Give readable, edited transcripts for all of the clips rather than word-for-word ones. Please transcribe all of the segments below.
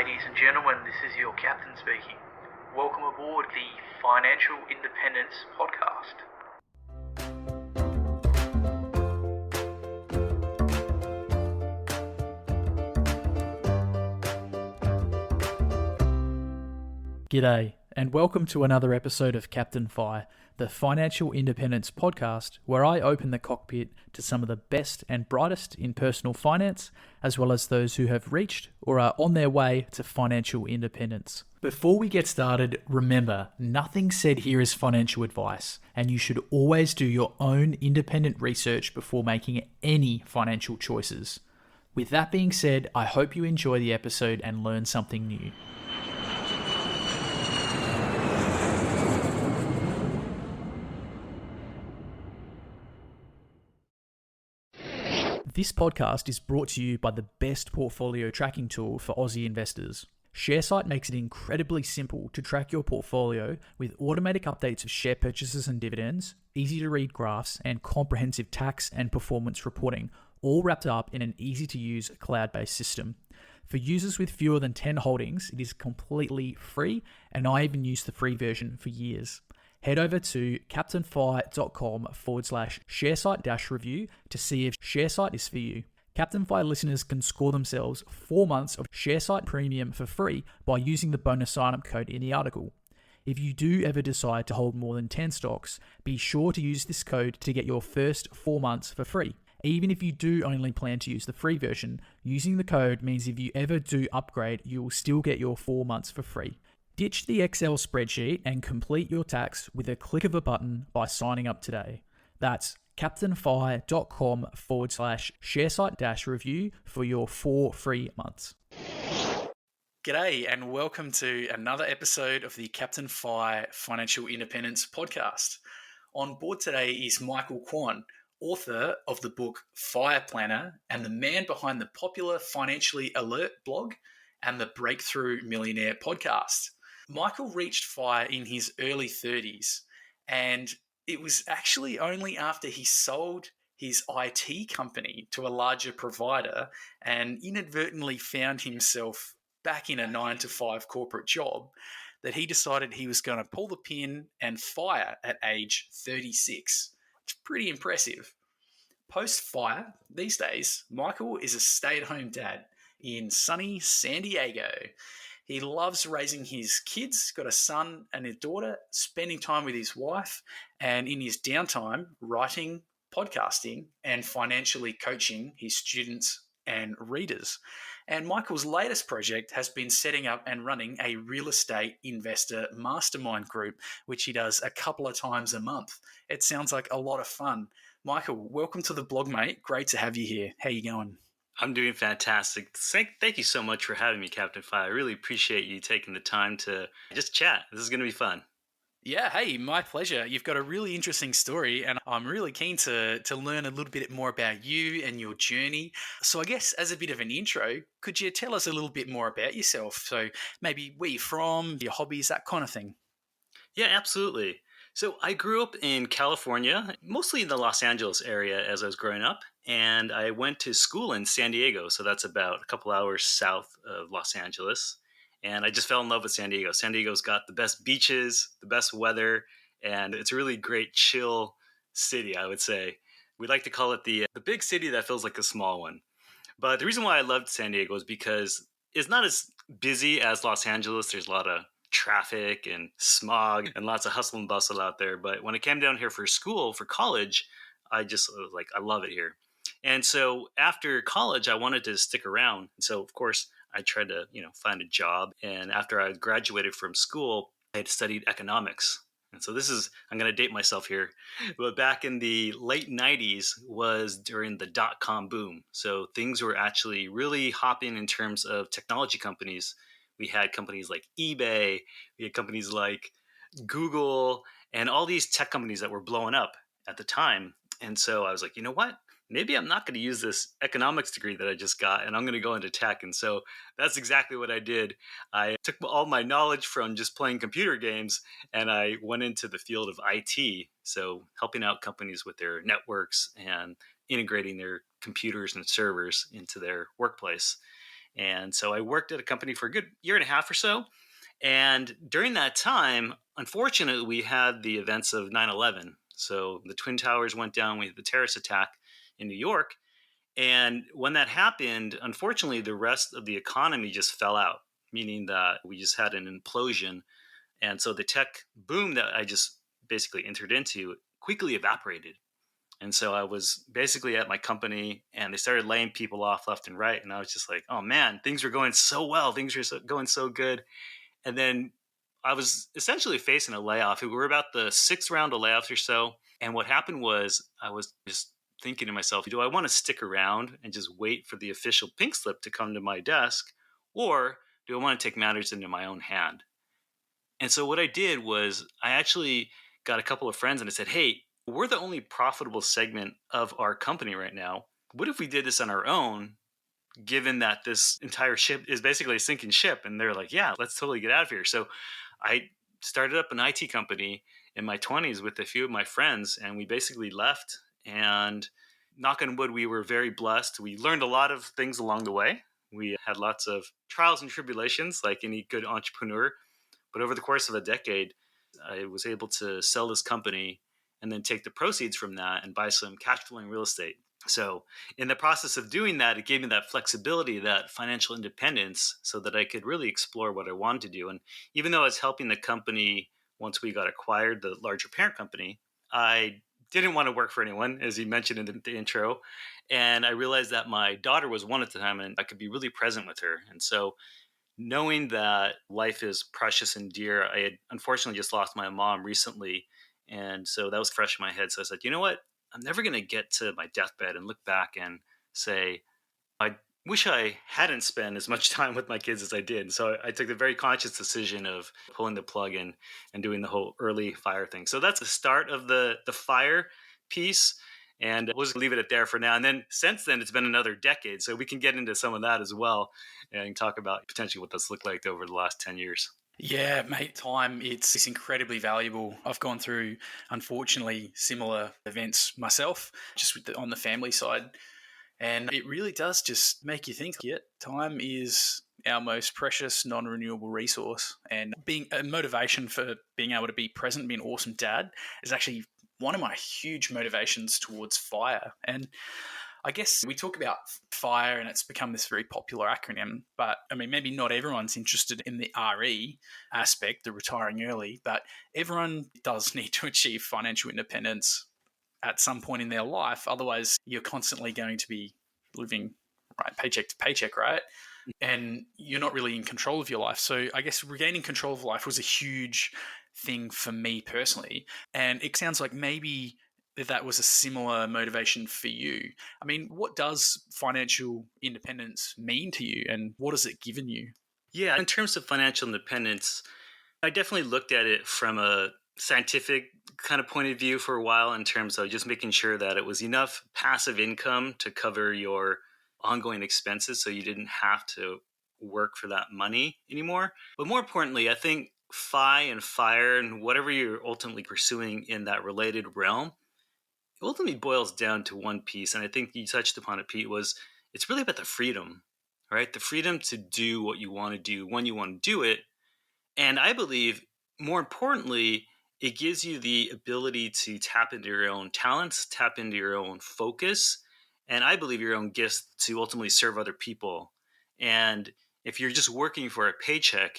Ladies and gentlemen, this is your captain speaking. Welcome aboard the Financial Independence Podcast. G'day, and welcome to another episode of Captain Fi, the Financial Independence Podcast, where I open the cockpit to some of the best and brightest in personal finance, as well as those who have reached or are on their way to financial independence. Before we get started, remember, nothing said here is financial advice, and you should always do your own independent research before making any financial choices. With that being said, I hope you enjoy the episode and learn something new. This podcast is brought to you by the best portfolio tracking tool for Aussie investors. ShareSite makes it incredibly simple to track your portfolio with automatic updates of share purchases and dividends, easy-to-read graphs, and comprehensive tax and performance reporting, all wrapped up in an easy-to-use cloud-based system. For users with fewer than 10 holdings, it is completely free, and I even used the free version for years. Head over to captainfi.com/sharesite-review to see if ShareSite is for you. Captain Fi listeners can score themselves 4 months of ShareSite Premium for free by using the bonus sign-up code in the article. If you do ever decide to hold more than 10 stocks, be sure to use this code to get your first 4 months for free. Even if you do only plan to use the free version, using the code means if you ever do upgrade, you will still get your 4 months for free. Ditch the Excel spreadsheet and complete your tax with a click of a button by signing up today. That's captainfi.com/sharesite-review for your 4 free months. G'day and welcome to another episode of the Captain Fi Financial Independence Podcast. On board today is Michael Quan, author of the book Fire Planner and the man behind the popular Financially Alert blog and the Breakthrough Millionaire Podcast. Michael reached FIRE in his early 30s, and it was actually only after he sold his IT company to a larger provider and inadvertently found himself back in a 9-to-5 corporate job that he decided he was going to pull the pin and FIRE at age 36. It's pretty impressive. Post-FIRE, these days, Michael is a stay-at-home dad in sunny San Diego. He loves raising his kids, got a son and a daughter, spending time with his wife, and in his downtime, writing, podcasting, and financially coaching his students and readers. And Michael's latest project has been setting up and running a real estate investor mastermind group, which he does a couple of times a month. It sounds like a lot of fun. Michael, welcome to the blog, mate. Great to have you here. How you going? I'm doing fantastic. Thank you so much for having me, Captain Fi. I really appreciate you taking the time to just chat. This is going to be fun. Yeah, hey, my pleasure. You've got a really interesting story, and I'm really keen to learn a little bit more about you and your journey. So I guess as a bit of an intro, could you tell us a little bit more about yourself? So maybe where you're from, your hobbies, that kind of thing. Yeah, absolutely. So I grew up in California, mostly in the Los Angeles area as I was growing up. And I went to school in San Diego. So that's about a couple hours south of Los Angeles. And I just fell in love with San Diego. San Diego's got the best beaches, the best weather, and it's a really great chill city, I would say. We like to call it the big city that feels like a small one. But the reason why I loved San Diego is because it's not as busy as Los Angeles. There's a lot of traffic and smog and lots of hustle and bustle out there. But when I came down here for school, for college, I just was like, I love it here. And so after college, I wanted to stick around. And so, of course, I tried to, find a job. And after I graduated from school, I had studied economics. And so I'm going to date myself here, but back in the late 90s was during the dot-com boom. So things were actually really hopping in terms of technology companies. We had companies like eBay, we had companies like Google, and all these tech companies that were blowing up at the time. And so I was like, you know what? Maybe I'm not going to use this economics degree that I just got, and I'm going to go into tech. And so that's exactly what I did. I took all my knowledge from just playing computer games, and I went into the field of IT. So helping out companies with their networks and integrating their computers and servers into their workplace. And so I worked at a company for a good year and a half or so. And during that time, unfortunately, we had the events of 9/11. So the Twin Towers went down, we had the terrorist attack in New York. And when that happened, unfortunately, the rest of the economy just fell out, meaning that we just had an implosion. And so the tech boom that I just basically entered into quickly evaporated. And so I was basically at my company and they started laying people off left and right. And I was just like, oh man, things were going so well. Things were going so good. And then I was essentially facing a layoff. We were about the sixth round of layoffs or so. And what happened was I was just thinking to myself, do I want to stick around and just wait for the official pink slip to come to my desk? Or do I want to take matters into my own hand? And so what I did was I actually got a couple of friends and I said, hey, we're the only profitable segment of our company right now. What if we did this on our own, given that this entire ship is basically a sinking ship? And they're like, yeah, let's totally get out of here. So I started up an IT company in my 20s with a few of my friends, and we basically left. And knock on wood, we were very blessed. We learned a lot of things along the way. We had lots of trials and tribulations, like any good entrepreneur. But over the course of a decade, I was able to sell this company and then take the proceeds from that and buy some cash flowing real estate. So in the process of doing that, it gave me that flexibility, that financial independence, so that I could really explore what I wanted to do. And even though I was helping the company once we got acquired, the larger parent company, I didn't want to work for anyone, as you mentioned in the intro. And I realized that my daughter was one at the time and I could be really present with her. And so knowing that life is precious and dear, I had unfortunately just lost my mom recently. And so that was fresh in my head. So I said, you know what? I'm never going to get to my deathbed and look back and say, I wish I hadn't spent as much time with my kids as I did. So I took the very conscious decision of pulling the plug and doing the whole early fire thing. So that's the start of the fire piece. And we'll just leave it at there for now. And then since then, it's been another decade. So we can get into some of that as well and talk about potentially what that's looked like over the last 10 years. Yeah, mate, time, it's incredibly valuable. I've gone through, unfortunately, similar events myself, just on the family side. And it really does just make you think, yeah, time is our most precious non-renewable resource. And being a motivation for being able to be present, be an awesome dad is actually one of my huge motivations towards FIRE. And I guess we talk about FIRE and it's become this very popular acronym, but I mean, maybe not everyone's interested in the RE aspect, the retiring early, but everyone does need to achieve financial independence at some point in their life. Otherwise, you're constantly going to be living paycheck to paycheck, right? And you're not really in control of your life. So I guess regaining control of life was a huge thing for me personally. And it sounds like maybe that was a similar motivation for you. I mean, what does financial independence mean to you and what has it given you? Yeah, in terms of financial independence, I definitely looked at it from a scientific kind of point of view for a while, in terms of just making sure that it was enough passive income to cover your ongoing expenses so you didn't have to work for that money anymore. But more importantly, I think and FIRE and whatever you're ultimately pursuing in that related realm, it ultimately boils down to one piece. And I think you touched upon it, Pete, was it's really about the freedom, right? The freedom to do what you want to do when you want to do it. And I believe, more importantly, it gives you the ability to tap into your own talents, tap into your own focus, and I believe your own gifts to ultimately serve other people. And if you're just working for a paycheck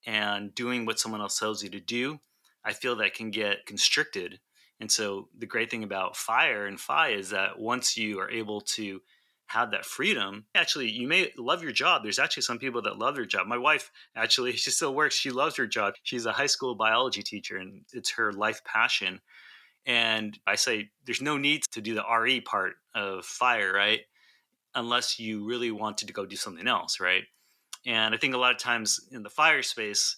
and doing what someone else tells you to do, I feel that can get constricted. And so the great thing about FIRE and FI is that once you are able to have that freedom, actually, you may love your job. There's actually some people that love their job. My wife, actually, she still works. She loves her job. She's a high school biology teacher and it's her life passion. And I say there's no need to do the RE part of FIRE, right? Unless you really wanted to go do something else, right? And I think a lot of times in the FIRE space,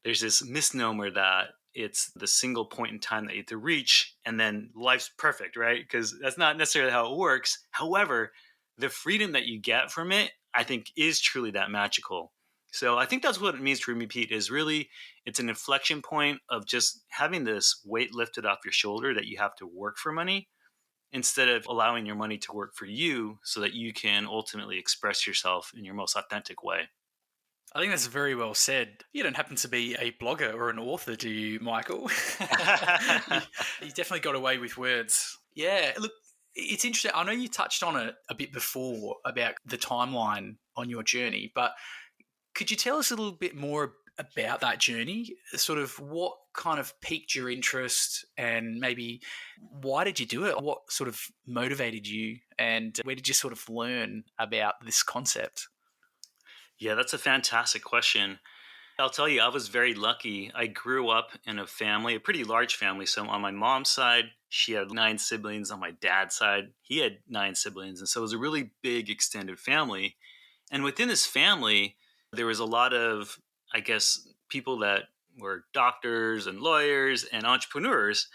there's this misnomer that it's the single point in time that you have to reach and then life's perfect, right? Because that's not necessarily how it works. However, the freedom that you get from it, I think, is truly that magical. So I think that's what it means to me, Pete, is really it's an inflection point of just having this weight lifted off your shoulder that you have to work for money. instead of allowing your money to work for you so that you can ultimately express yourself in your most authentic way. I think that's very well said. You don't happen to be a blogger or an author, do you, Michael? You definitely got away with words. Yeah, look, it's interesting. I know you touched on it a bit before about the timeline on your journey, but could you tell us a little bit more about that journey? Sort of what kind of piqued your interest and maybe why did you do it? What sort of motivated you and where did you sort of learn about this concept? Yeah, that's a fantastic question. I'll tell you, I was very lucky. I grew up in a family, a pretty large family. So on my mom's side, she had 9 siblings. On my dad's side, he had 9 siblings. And so it was a really big extended family. And within this family, there was a lot of, I guess, people that were doctors and lawyers and entrepreneurs.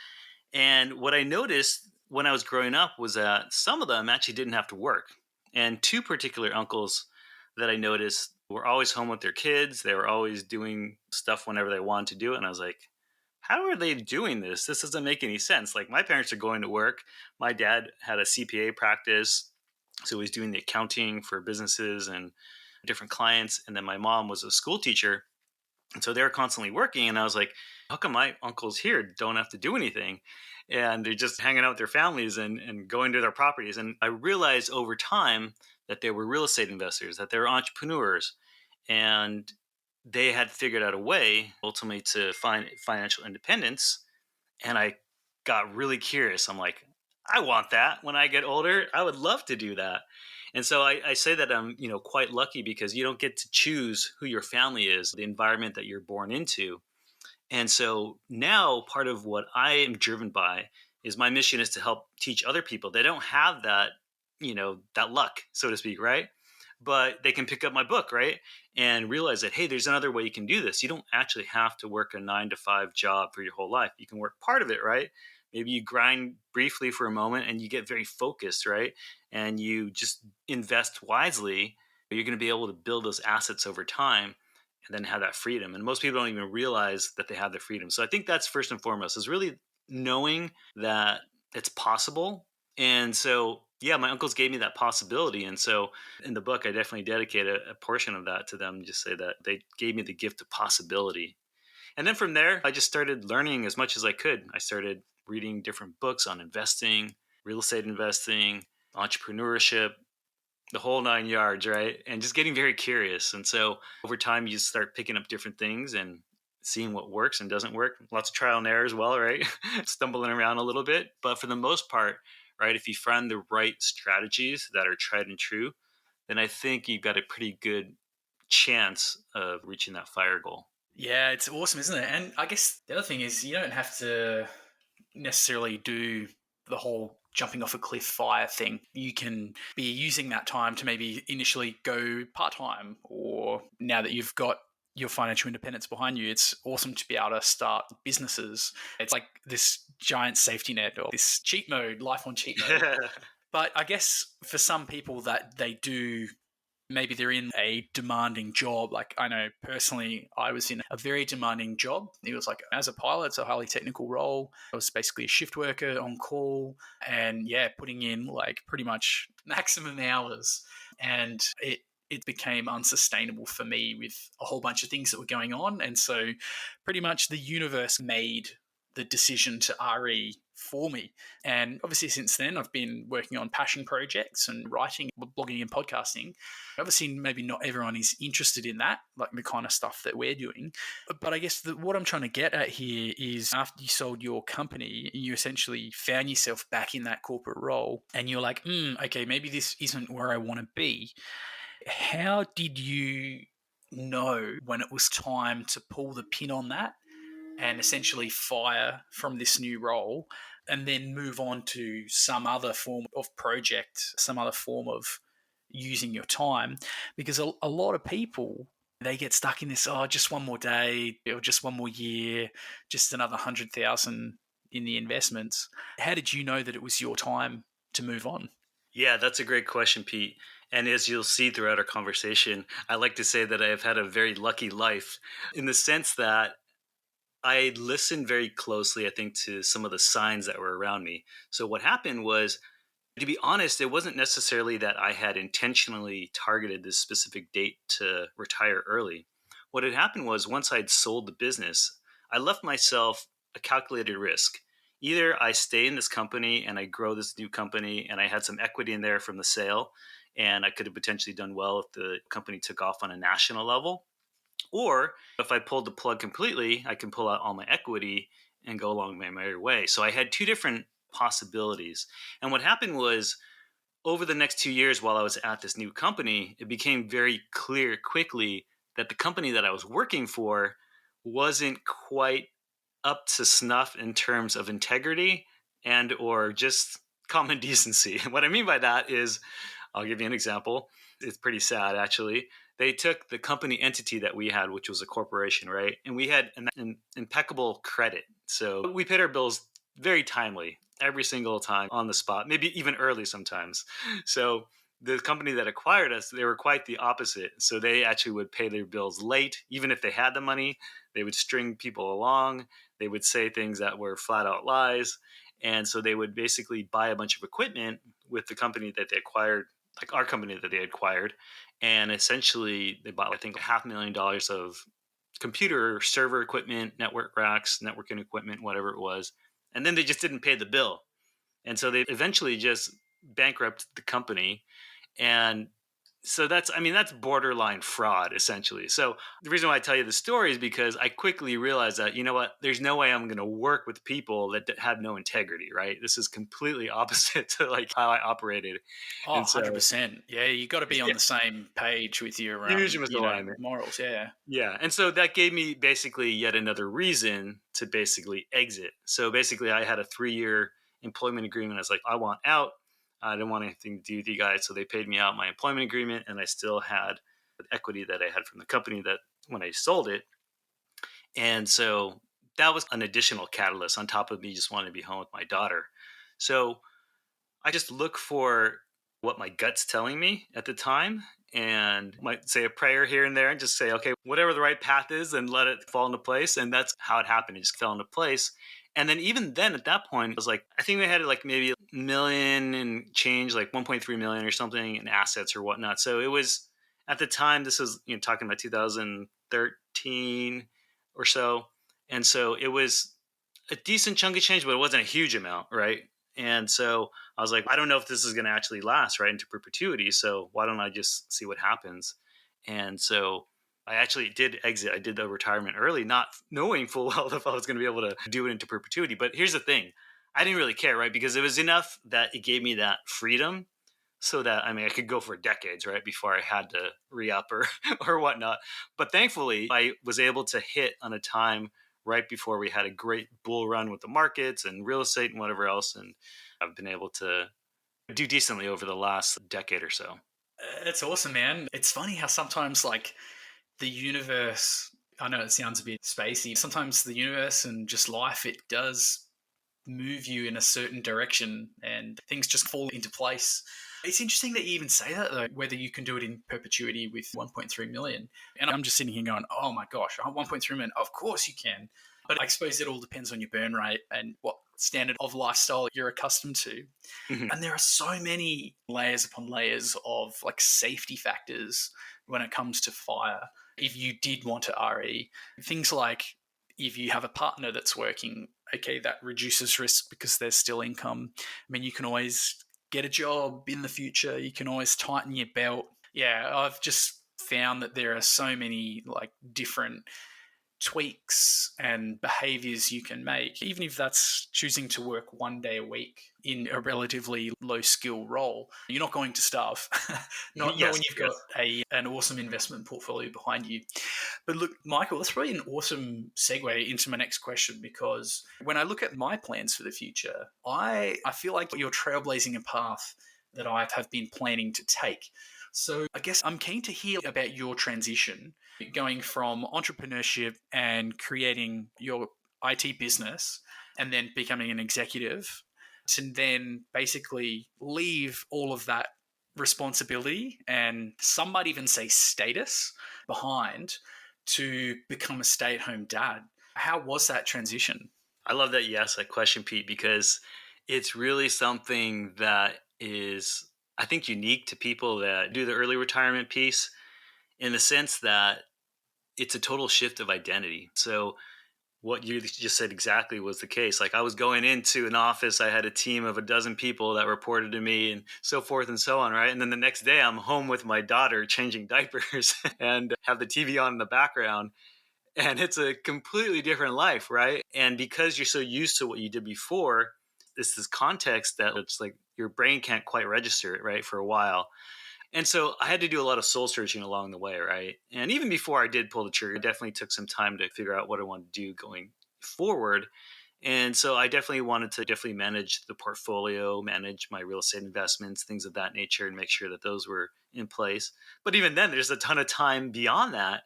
And what I noticed when I was growing up was that some of them actually didn't have to work. And two particular uncles that I noticed were always home with their kids. They were always doing stuff whenever they wanted to do it. And I was like, how are they doing this? This doesn't make any sense. Like, my parents are going to work. My dad had a CPA practice, so he was doing the accounting for businesses and different clients. And then my mom was a school teacher. And so they were constantly working. And I was like, how come my uncles here don't have to do anything? And they're just hanging out with their families and going to their properties. And I realized over time that they were real estate investors, that they were entrepreneurs, and they had figured out a way ultimately to find financial independence. And I got really curious. I'm like, I want that when I get older. I would love to do that. And so I say that I'm, quite lucky because you don't get to choose who your family is, the environment that you're born into. And so now part of what I am driven by is my mission is to help teach other people. They don't have that, that luck, so to speak, right? But they can pick up my book, right? And realize that, hey, there's another way you can do this. You don't actually have to work a 9 to 5 job for your whole life. You can work part of it, right? Maybe you grind briefly for a moment and you get very focused, right? And you just invest wisely. You're going to be able to build those assets over time and then have that freedom. And most people don't even realize that they have the freedom. So I think that's first and foremost, is really knowing that it's possible. And so, yeah, my uncles gave me that possibility. And so in the book, I definitely dedicate a portion of that to them, just say that they gave me the gift of possibility. And then from there, I just started learning as much as I could. I started reading different books on investing, real estate investing, entrepreneurship, the whole 9 yards, right? And just getting very curious. And so over time, you start picking up different things and seeing what works and doesn't work. Lots of trial and error as well, right? Stumbling around a little bit. But for the most part, right, if you find the right strategies that are tried and true, then I think you've got a pretty good chance of reaching that fire goal. Yeah, it's awesome, isn't it? And I guess the other thing is you don't have to necessarily do the whole jumping off a cliff fire thing. You can be using that time to maybe initially go part-time, or now that you've got your financial independence behind you, it's awesome to be able to start businesses. It's like this giant safety net or this cheat mode, life on cheat mode. But I guess for some people that they do, maybe they're in a demanding job. Like I know personally, I was in a very demanding job. It was like as a pilot, it's a highly technical role. I was basically a shift worker on call and putting in like pretty much maximum hours. And it became unsustainable for me with a whole bunch of things that were going on. And so pretty much the universe made the decision to RE for me. And obviously since then, I've been working on passion projects and writing, blogging and podcasting. Obviously, maybe not everyone is interested in that, like the kind of stuff that we're doing. But I guess what I'm trying to get at here is after you sold your company, you essentially found yourself back in that corporate role and you're like, okay, maybe this isn't where I want to be. How did you know when it was time to pull the pin on that and essentially fire from this new role and then move on to some other form of project, some other form of using your time? Because a lot of people, they get stuck in this, just one more day or just one more year, just another 100,000 in the investments. How did you know that it was your time to move on? Yeah, that's a great question, Pete. And as you'll see throughout our conversation, I like to say that I have had a very lucky life in the sense that I listened very closely, I think, to some of the signs that were around me. So what happened was, to be honest, it wasn't necessarily that I had intentionally targeted this specific date to retire early. What had happened was once I'd sold the business, I left myself a calculated risk. Either I stay in this company and I grow this new company and I had some equity in there from the sale and I could have potentially done well if the company took off on a national level. Or if I pulled the plug completely, I can pull out all my equity and go along my merry way. So I had two different possibilities. And what happened was over the next 2 years while I was at this new company, it became very clear quickly that the company that I was working for wasn't quite up to snuff in terms of integrity and or just common decency. What I mean by that is, I'll give you an example. It's pretty sad, actually. They took the company entity that we had, which was a corporation, right? And we had an impeccable credit. So we paid our bills very timely, every single time on the spot, maybe even early sometimes. So the company that acquired us, they were quite the opposite. So they actually would pay their bills late, even if they had the money. They would string people along. They would say things that were flat out lies. And so they would basically buy a bunch of equipment with the company that they acquired, like our company that they acquired. And essentially they bought, I think, $500,000 of computer server equipment, network racks, networking equipment, whatever it was. And then they just didn't pay the bill. And so they eventually just bankrupted the company. And so that's borderline fraud, essentially. So the reason why I tell you the story is because I quickly realized that, you know what, there's no way I'm going to work with people that have no integrity, right? This is completely opposite to like how I operated. Oh, And so 100%. Yeah, you got to be on yeah, the same page with your, huge misalignment. morals. Yeah. Yeah. And so that gave me basically yet another reason to basically exit. So basically I had a 3-year employment agreement. I was like, I want out. I didn't want anything to do with you guys. So they paid me out my employment agreement and I still had the equity that I had from the company that when I sold it. And so that was an additional catalyst on top of me just wanting to be home with my daughter. So I just look for what my gut's telling me at the time and might say a prayer here and there and just say, okay, whatever the right path is and let it fall into place. And that's how it happened. It just fell into place. And then even then at that point, it was like, I think we had like maybe $1 million and change, like 1.3 million or something in assets or whatnot. So it was at the time, this was, talking about 2013 or so. And so it was a decent chunk of change, but it wasn't a huge amount. Right. And so I was like, I don't know if this is going to actually last right into perpetuity. So why don't I just see what happens? And so I actually did exit. I did the retirement early, not knowing full well if I was going to be able to do it into perpetuity. But here's the thing. I didn't really care, right? Because it was enough that it gave me that freedom so that, I could go for decades, right? Before I had to re-up or whatnot. But thankfully, I was able to hit on a time right before we had a great bull run with the markets and real estate and whatever else. And I've been able to do decently over the last decade or so. It's awesome, man. It's funny how sometimes like the universe, I know it sounds a bit spacey, sometimes the universe and just life, it does move you in a certain direction and things just fall into place. It's interesting that you even say that though, whether you can do it in perpetuity with 1.3 million. And I'm just sitting here going, oh my gosh, 1.3 million, of course you can. But I suppose it all depends on your burn rate and what standard of lifestyle you're accustomed to. Mm-hmm. And there are so many layers upon layers of like safety factors when it comes to fire. If you did want to RE, things like if you have a partner that's working, okay, that reduces risk because there's still income. You can always get a job in the future. You can always tighten your belt. Yeah, I've just found that there are so many like different tweaks and behaviors you can make, even if that's choosing to work 1 day a week in a relatively low skill role. You're not going to starve, not when you've got an awesome investment portfolio behind you. But look, Michael, that's probably an awesome segue into my next question, because when I look at my plans for the future, I feel like you're trailblazing a path that I have been planning to take. So I guess I'm keen to hear about your transition going from entrepreneurship and creating your IT business and then becoming an executive to then basically leave all of that responsibility and some might even say status behind to become a stay-at-home dad. How was that transition? I love that you asked that question, Pete, because it's really something that is, I think, unique to people that do the early retirement piece in the sense that it's a total shift of identity. So what you just said exactly was the case. Like I was going into an office, I had a team of a dozen people that reported to me and so forth and so on, right? And then the next day I'm home with my daughter changing diapers and have the TV on in the background. And it's a completely different life, right? And because you're so used to what you did before, this is context that it's like your brain can't quite register it, right, for a while. And so I had to do a lot of soul searching along the way, right? And even before I did pull the trigger, it definitely took some time to figure out what I wanted to do going forward. And so I definitely wanted to definitely manage the portfolio, manage my real estate investments, things of that nature, and make sure that those were in place. But even then, there's a ton of time beyond that.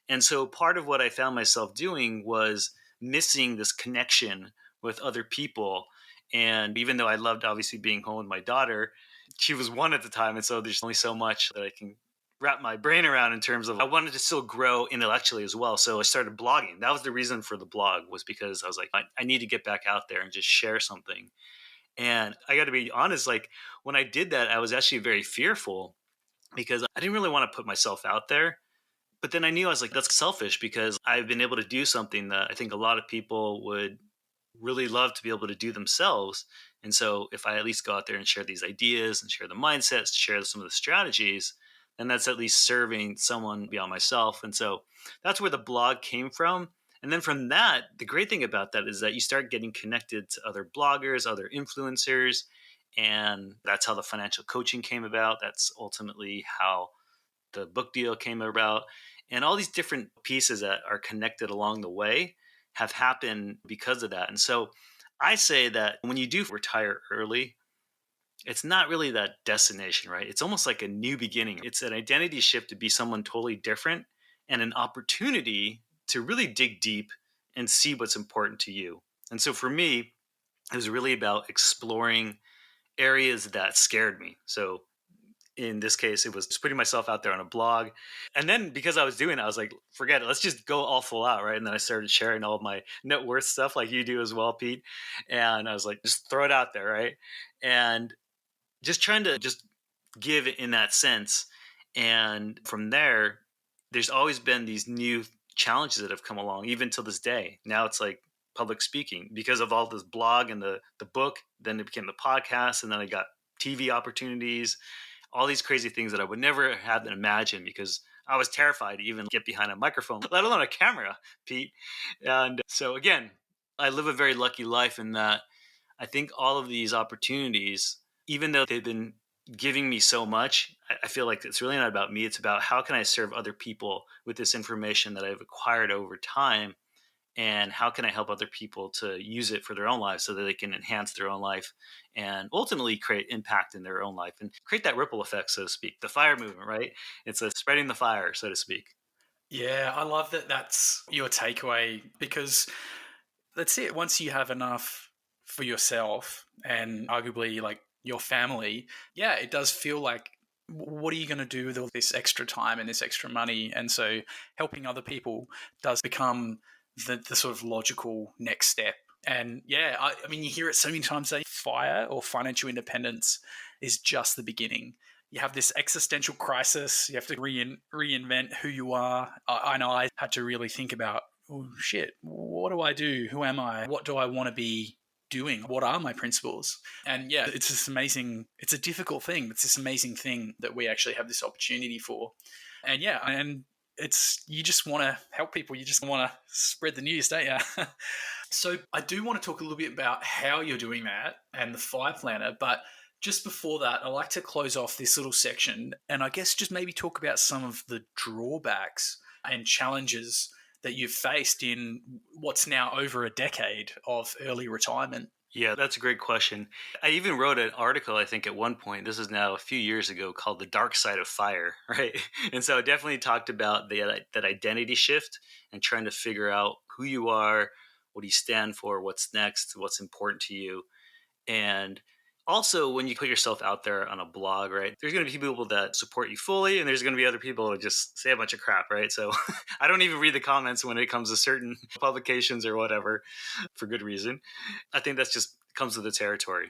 And so part of what I found myself doing was missing this connection with other people. And even though I loved obviously being home with my daughter, she was one at the time. And so there's only so much that I can wrap my brain around in terms of I wanted to still grow intellectually as well. So I started blogging. That was the reason for the blog, was because I was like, I need to get back out there and just share something. And I got to be honest, like when I did that, I was actually very fearful because I didn't really want to put myself out there. But then I knew I was like, that's selfish because I've been able to do something that I think a lot of people would really love to be able to do themselves. And so if I at least go out there and share these ideas and share the mindsets, share some of the strategies, then that's at least serving someone beyond myself. And so that's where the blog came from. And then from that, the great thing about that is that you start getting connected to other bloggers, other influencers. And that's how the financial coaching came about. That's ultimately how the book deal came about. And all these different pieces that are connected along the way have happened because of that. And so I say that when you do retire early, it's not really that destination, right? It's almost like a new beginning. It's an identity shift to be someone totally different and an opportunity to really dig deep and see what's important to you. And so for me, it was really about exploring areas that scared me. So in this case, it was just putting myself out there on a blog. And then because I was doing it, I was like, forget it. Let's just go all full out. Right. And then I started sharing all of my net worth stuff like you do as well, Pete. And I was like, just throw it out there. Right. And just trying to just give in that sense. And from there, there's always been these new challenges that have come along, even till this day. Now it's like public speaking because of all this blog and the book. Then it became the podcast. And then I got TV opportunities, all these crazy things that I would never have imagined because I was terrified to even get behind a microphone, let alone a camera, Pete. And so again, I live a very lucky life in that I think all of these opportunities, even though they've been giving me so much, I feel like it's really not about me. It's about how can I serve other people with this information that I've acquired over time, and how can I help other people to use it for their own lives so that they can enhance their own life and ultimately create impact in their own life and create that ripple effect, so to speak, the fire movement, right? It's a spreading the fire, so to speak. Yeah, I love that that's your takeaway because that's it. Once you have enough for yourself and arguably like your family, yeah, it does feel like what are you going to do with all this extra time and this extra money? And so helping other people does become the sort of logical next step. And yeah, I mean, you hear it so many times that FIRE or financial independence is just the beginning. You have this existential crisis. You have to reinvent who you are. I know I had to really think about, oh shit, what do I do? Who am I? What do I want to be doing? What are my principles? And yeah, it's this amazing, it's a difficult thing, but it's this amazing thing that we actually have this opportunity for. And yeah, and it's, you just want to help people. You just want to spread the news, don't you? So I do want to talk a little bit about how you're doing that and the FIRE planner, but just before that, I like to close off this little section and I guess just maybe talk about some of the drawbacks and challenges that you've faced in what's now over a decade of early retirement. Yeah, that's a great question. I even wrote an article, I think, at one point, this is now a few years ago, called The Dark Side of FIRE, right? And so I definitely talked about that identity shift and trying to figure out who you are, what do you stand for, what's next, what's important to you. And Also, when you put yourself out there on a blog, right, there's going to be people that support you fully, and there's going to be other people that just say a bunch of crap, right? So I don't even read the comments when it comes to certain publications or whatever, for good reason. I think that's just comes with the territory.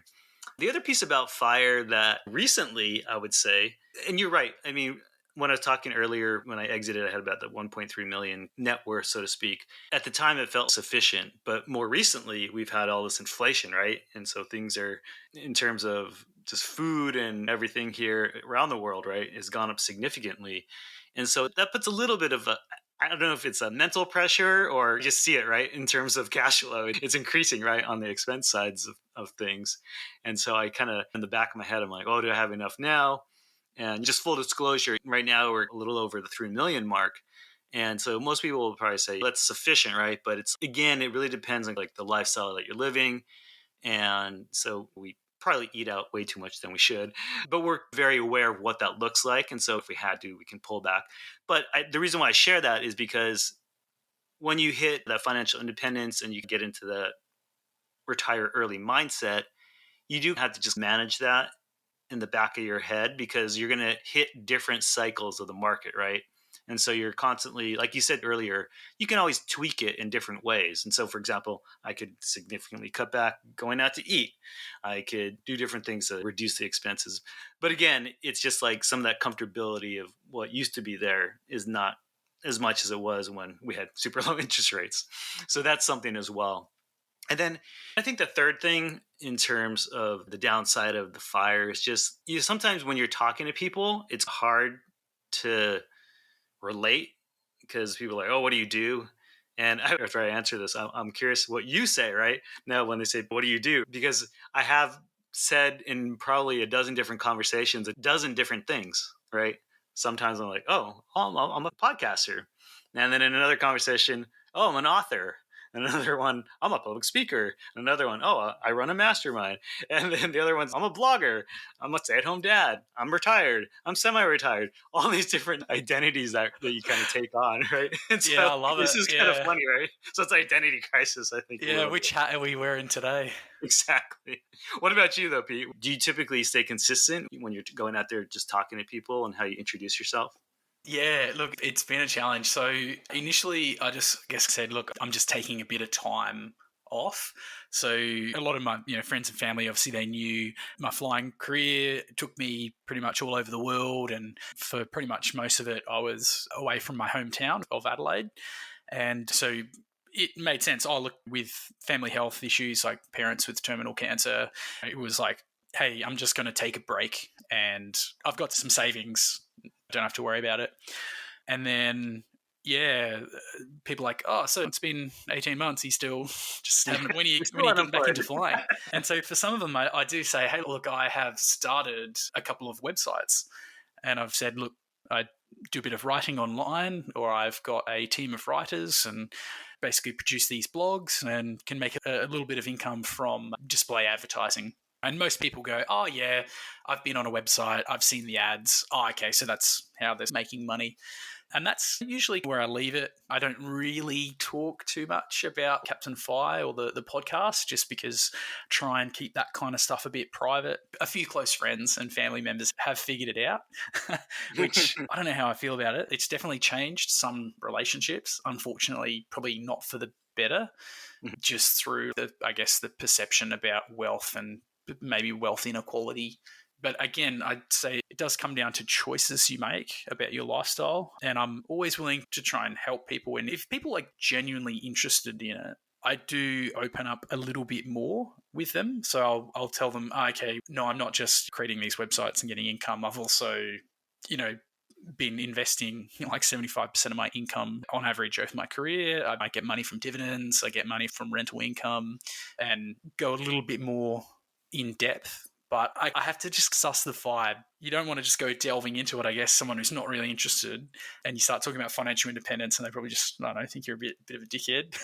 The other piece about FIRE that recently I would say, and you're right, I mean, when I was talking earlier, when I exited, I had about the 1.3 million net worth, so to speak. At the time, it felt sufficient. But more recently, we've had all this inflation, right? And so things are, in terms of just food and everything here around the world, right, has gone up significantly. And so that puts a little bit of a, I don't know if it's a mental pressure or just see it, right, in terms of cash flow. It's increasing, right, on the expense sides of things. And so I kind of, in the back of my head, I'm like, oh, do I have enough now? And just full disclosure, right now we're a little over the 3 million mark. And so most people will probably say that's sufficient, right? But it's, again, it really depends on like the lifestyle that you're living. And so we probably eat out way too much than we should, but we're very aware of what that looks like. And so if we had to, we can pull back. But the reason why I share that is because when you hit that financial independence and you get into the retire early mindset, you do have to just manage that in the back of your head because you're going to hit different cycles of the market, right? And so you're constantly, like you said earlier, you can always tweak it in different ways. And so, for example, I could significantly cut back going out to eat. I could do different things to reduce the expenses. But again, it's just like some of that comfortability of what used to be there is not as much as it was when we had super low interest rates. So that's something as well. And then I think the third thing in terms of the downside of the FIRE is just sometimes when you're talking to people, it's hard to relate because people are like, oh, what do you do? And after I answer this, I'm curious what you say, right? Now, when they say, what do you do? Because I have said in probably a dozen different conversations, a dozen different things, right? Sometimes I'm like, oh, I'm a podcaster. And then in another conversation, oh, I'm an author. Another one, I'm a public speaker. Another one, oh, I run a mastermind. And then the other one's, I'm a blogger. I'm a stay-at-home dad. I'm retired. I'm semi-retired. All these different identities that you kind of take on, right? And so Yeah, I love this it. is kind of funny, right? So it's identity crisis, I think. Yeah, which hat are we wearing today? Exactly. What about you, though, Pete? Do you typically stay consistent when you're going out there just talking to people and how you introduce yourself? Yeah, look, it's been a challenge. So initially, I just guess said, look, I'm just taking a bit of time off. So a lot of my friends and family, obviously, they knew my flying career. It took me pretty much all over the world, and for pretty much most of it, I was away from my hometown of Adelaide, and so it made sense. I look with family health issues, like parents with terminal cancer. It was like, hey, I'm just going to take a break, and I've got some savings. Don't have to worry about it. And then, people are like, oh, so it's been 18 months. He's still just having, when are you getting back into flying? And so for some of them, I do say, hey, look, I have started a couple of websites. And I've said, look, I do a bit of writing online, or I've got a team of writers and basically produce these blogs and can make a little bit of income from display advertising. And most people go, oh, yeah, I've been on a website. I've seen the ads. Oh, okay, so that's how they're making money. And that's usually where I leave it. I don't really talk too much about Captain Fi or the podcast, just because try and keep that kind of stuff a bit private. A few close friends and family members have figured it out, which I don't know how I feel about it. It's definitely changed some relationships, unfortunately, probably not for the better, just through the perception about wealth and maybe wealth inequality. But again, I'd say it does come down to choices you make about your lifestyle. And I'm always willing to try and help people. And if people are genuinely interested in it, I do open up a little bit more with them. So I'll tell them, okay, no, I'm not just creating these websites and getting income. I've also, been investing like 75% of my income on average over my career. I might get money from dividends. I get money from rental income, and go a little bit more in depth. But I have to just suss the vibe. You don't want to just go delving into it, I guess, someone who's not really interested, and you start talking about financial independence and they probably just, I don't know, think you're a bit of a dickhead.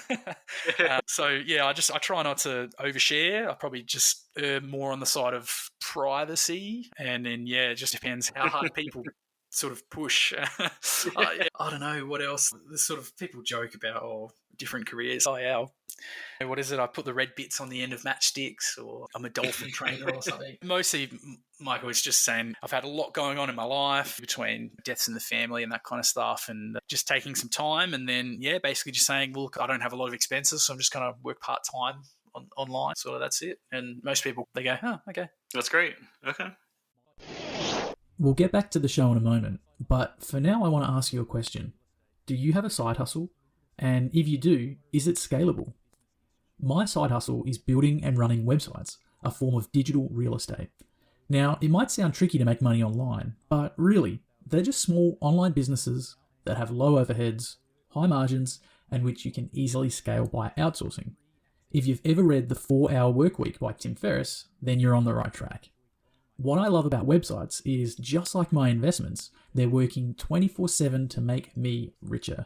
I try not to overshare. I probably just err more on the side of privacy. And then, it just depends how hard people sort of push. I don't know what else. The sort of people joke about different careers. Oh, yeah, What is it? I put the red bits on the end of matchsticks, or I'm a dolphin trainer or something. Mostly, Michael was just saying, I've had a lot going on in my life between deaths in the family and that kind of stuff, and just taking some time. And then, basically just saying, look, I don't have a lot of expenses, so I'm just going to work part-time online. Sort of that's it. And most people, they go, oh, okay. That's great. Okay. We'll get back to the show in a moment, but for now I want to ask you a question. Do you have a side hustle? And if you do, is it scalable? My side hustle is building and running websites, a form of digital real estate. Now, it might sound tricky to make money online, but really, they're just small online businesses that have low overheads, high margins, and which you can easily scale by outsourcing. If you've ever read The 4-Hour Workweek by Tim Ferriss, then you're on the right track. What I love about websites is, just like my investments, they're working 24/7 to make me richer.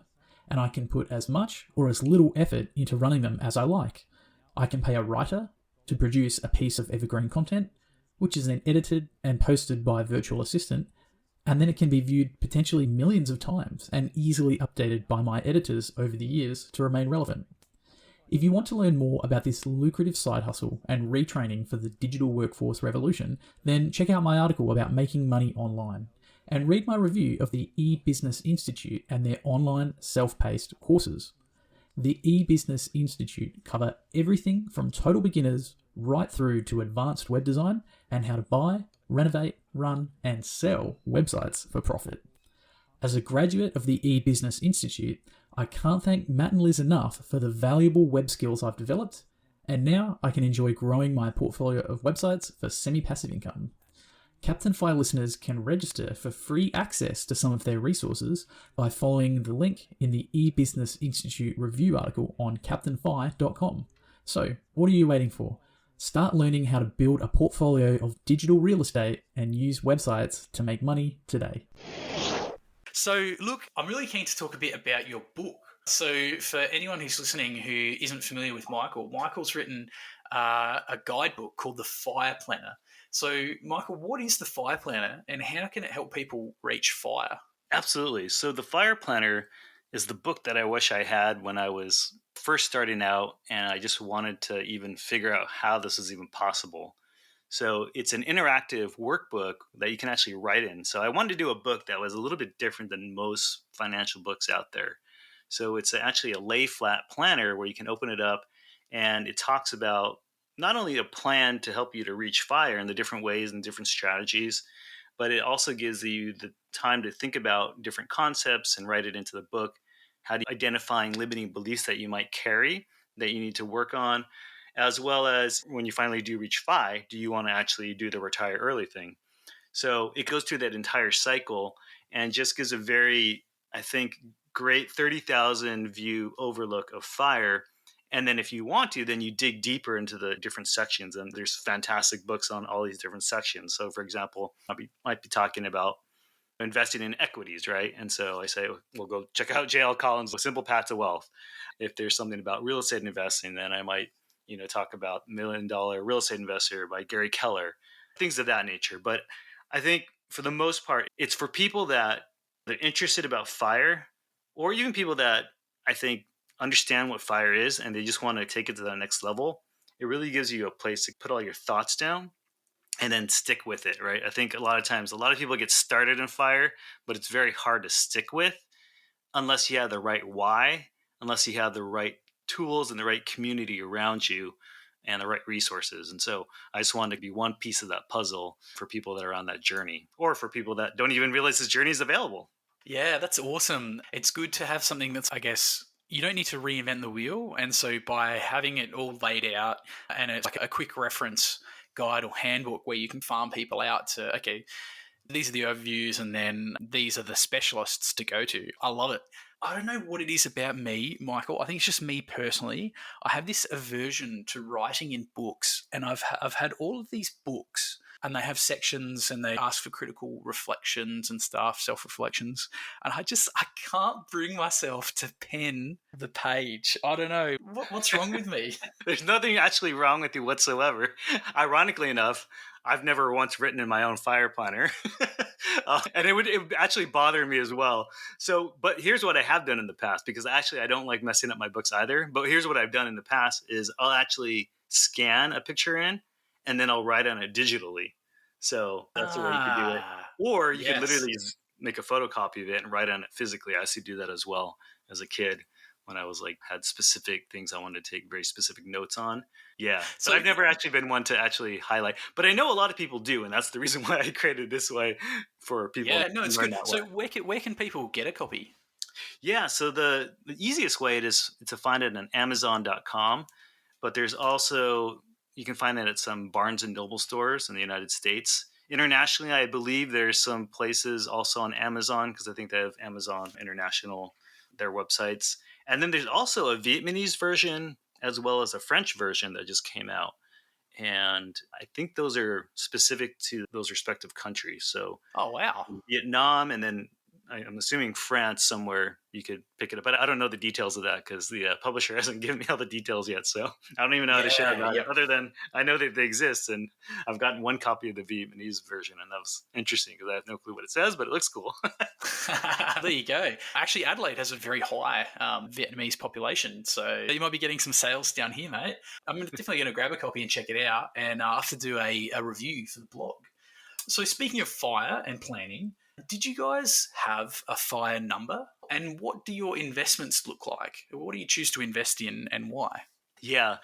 And I can put as much or as little effort into running them as I like. I can pay a writer to produce a piece of evergreen content, which is then edited and posted by a virtual assistant, and then it can be viewed potentially millions of times and easily updated by my editors over the years to remain relevant. If you want to learn more about this lucrative side hustle and retraining for the digital workforce revolution, then check out my article about making money online and read my review of the eBusiness Institute and their online self-paced courses. The eBusiness Institute cover everything from total beginners right through to advanced web design and how to buy, renovate, run, and sell websites for profit. As a graduate of the eBusiness Institute, I can't thank Matt and Liz enough for the valuable web skills I've developed, and now I can enjoy growing my portfolio of websites for semi-passive income. Captain Fi listeners can register for free access to some of their resources by following the link in the eBusiness Institute review article on captainfi.com. So, what are you waiting for? Start learning how to build a portfolio of digital real estate and use websites to make money today. So, look, I'm really keen to talk a bit about your book. So, for anyone who's listening who isn't familiar with Michael, Michael's written a guidebook called the Fire Planner. So, Michael, what is the Fire Planner and how can it help people reach fire? Absolutely. So the Fire Planner is the book that I wish I had when I was first starting out, and I just wanted to even figure out how this is even possible. So it's an interactive workbook that you can actually write in. So I wanted to do a book that was a little bit different than most financial books out there. So it's actually a lay flat planner where you can open it up, and it talks about not only a plan to help you to reach fire in the different ways and different strategies, but it also gives you the time to think about different concepts and write it into the book. How do you identifying limiting beliefs that you might carry that you need to work on, as well as when you finally do reach FI, do you want to actually do the retire early thing? So it goes through that entire cycle and just gives a very, I think, great 30,000 view overlook of FIRE. And then if you want to, then you dig deeper into the different sections. And there's fantastic books on all these different sections. So for example, might be talking about investing in equities, right? And so I say, we'll go check out J.L. Collins' Simple Path to Wealth. If there's something about real estate investing, then I might, talk about $1 Million Real Estate Investor by Gary Keller, things of that nature. But I think for the most part, it's for people that are interested about FIRE, or even people that I think understand what FIRE is and they just want to take it to the next level. It really gives you a place to put all your thoughts down and then stick with it, right? I think a lot of times, a lot of people get started in FIRE, but it's very hard to stick with unless you have the right why, unless you have the right tools and the right community around you and the right resources. And so I just wanted to be one piece of that puzzle for people that are on that journey, or for people that don't even realize this journey is available. Yeah, that's awesome. It's good to have something that's, I guess, you don't need to reinvent the wheel. And so by having it all laid out and it's like a quick reference guide or handbook where you can farm people out to, okay, these are the overviews and then these are the specialists to go to. I love it. I don't know what it is about me, Michael. I think it's just me personally. I have this aversion to writing in books, and I've had all of these books and they have sections and they ask for critical reflections and stuff, self-reflections. And I can't bring myself to pen the page. I don't know. What's wrong with me? There's nothing actually wrong with you whatsoever. Ironically enough, I've never once written in my own fire planner. And it would actually bother me as well. So, but here's what I have done in the past, because actually I don't like messing up my books either. But here's what I've done in the past is I'll actually scan a picture in and then I'll write on it digitally. So that's the way you could do it. Or you could literally just make a photocopy of it and write on it physically. I used to do that as well as a kid when I was like had specific things I wanted to take very specific notes on. Yeah. So but I've never actually been one to actually highlight, but I know a lot of people do. And that's the reason why I created this way for people. Yeah, no, it's good. So where can people get a copy? Yeah. So the easiest way is to find it on Amazon.com, but there's also, you can find it at some Barnes and Noble stores in the United States. Internationally, I believe there's some places also on Amazon, because I think they have Amazon International, their websites. And then there's also a Vietnamese version as well as a French version that just came out. And I think those are specific to those respective countries. So, oh, wow. Vietnam, and then I'm assuming France somewhere you could pick it up. But I don't know the details of that because the publisher hasn't given me all the details yet. So I don't even know how to share about it, other than I know that they exist. And I've gotten one copy of the Vietnamese version, and that was interesting because I have no clue what it says, but it looks cool. There you go. Actually, Adelaide has a very high Vietnamese population, so you might be getting some sales down here, mate. I'm definitely going to grab a copy and check it out, and I have to do a review for the blog. So speaking of fire and planning, did you guys have a fire number? And what do your investments look like? What do you choose to invest in and why? Yeah,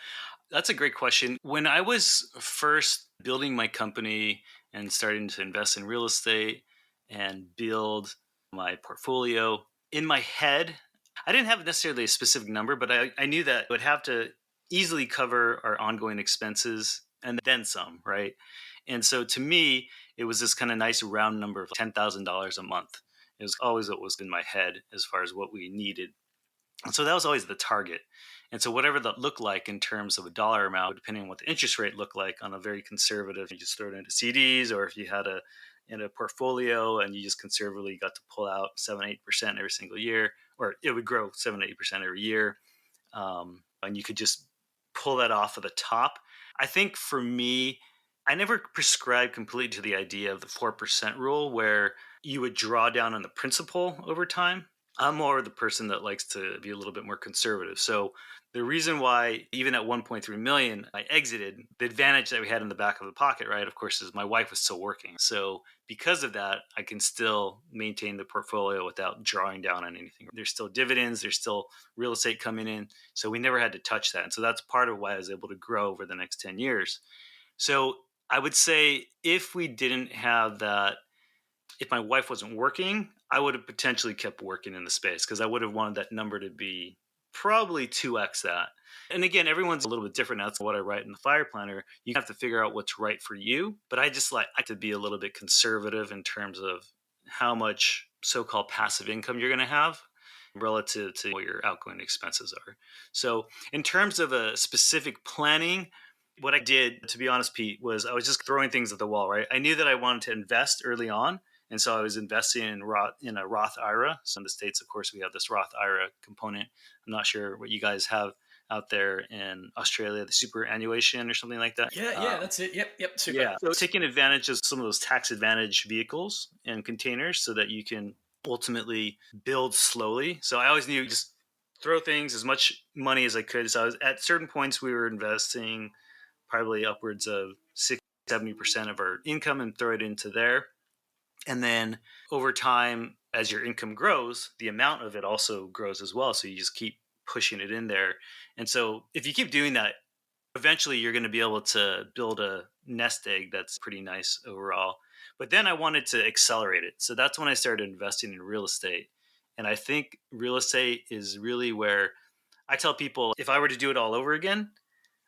that's a great question. When I was first building my company and starting to invest in real estate and build my portfolio, in my head, I didn't have necessarily a specific number, but I knew that it would have to easily cover our ongoing expenses and then some, right? And so to me, it was this kind of nice round number of $10,000 a month. It was always what was in my head as far as what we needed. And so that was always the target. And so whatever that looked like in terms of a dollar amount, depending on what the interest rate looked like on a very conservative, you just throw it into CDs, or if you had in a portfolio and you just conservatively got to pull out 7-8% every single year, or it would grow 7-8% every year. And you could just pull that off of the top. I think for me, I never prescribed completely to the idea of the 4% rule where you would draw down on the principal over time. I'm more the person that likes to be a little bit more conservative. So the reason why, even at 1.3 million, I exited, the advantage that we had in the back of the pocket, right, of course, is my wife was still working. So because of that, I can still maintain the portfolio without drawing down on anything. There's still dividends, there's still real estate coming in. So we never had to touch that. And so that's part of why I was able to grow over the next 10 years. So I would say if we didn't have that, if my wife wasn't working, I would have potentially kept working in the space because I would have wanted that number to be probably 2x that. And again, everyone's a little bit different. That's what I write in the fire planner. You have to figure out what's right for you. But I just like to be a little bit conservative in terms of how much so-called passive income you're going to have relative to what your outgoing expenses are. So in terms of a specific planning, what I did, to be honest, Pete, was I was just throwing things at the wall, right? I knew that I wanted to invest early on. And so I was investing in a Roth IRA. So in the States, of course, we have this Roth IRA component. I'm not sure what you guys have out there in Australia, the superannuation or something like that. Yeah, that's it. Yep, super. Yeah, so taking advantage of some of those tax advantage vehicles and containers so that you can ultimately build slowly. So I always knew just throw things, as much money as I could. So I was, at certain points, we were investing probably upwards of 60-70% of our income and throw it into there. And then over time, as your income grows, the amount of it also grows as well. So you just keep pushing it in there. And so if you keep doing that, eventually you're going to be able to build a nest egg that's pretty nice overall. But then I wanted to accelerate it. So that's when I started investing in real estate. And I think real estate is really where I tell people, if I were to do it all over again,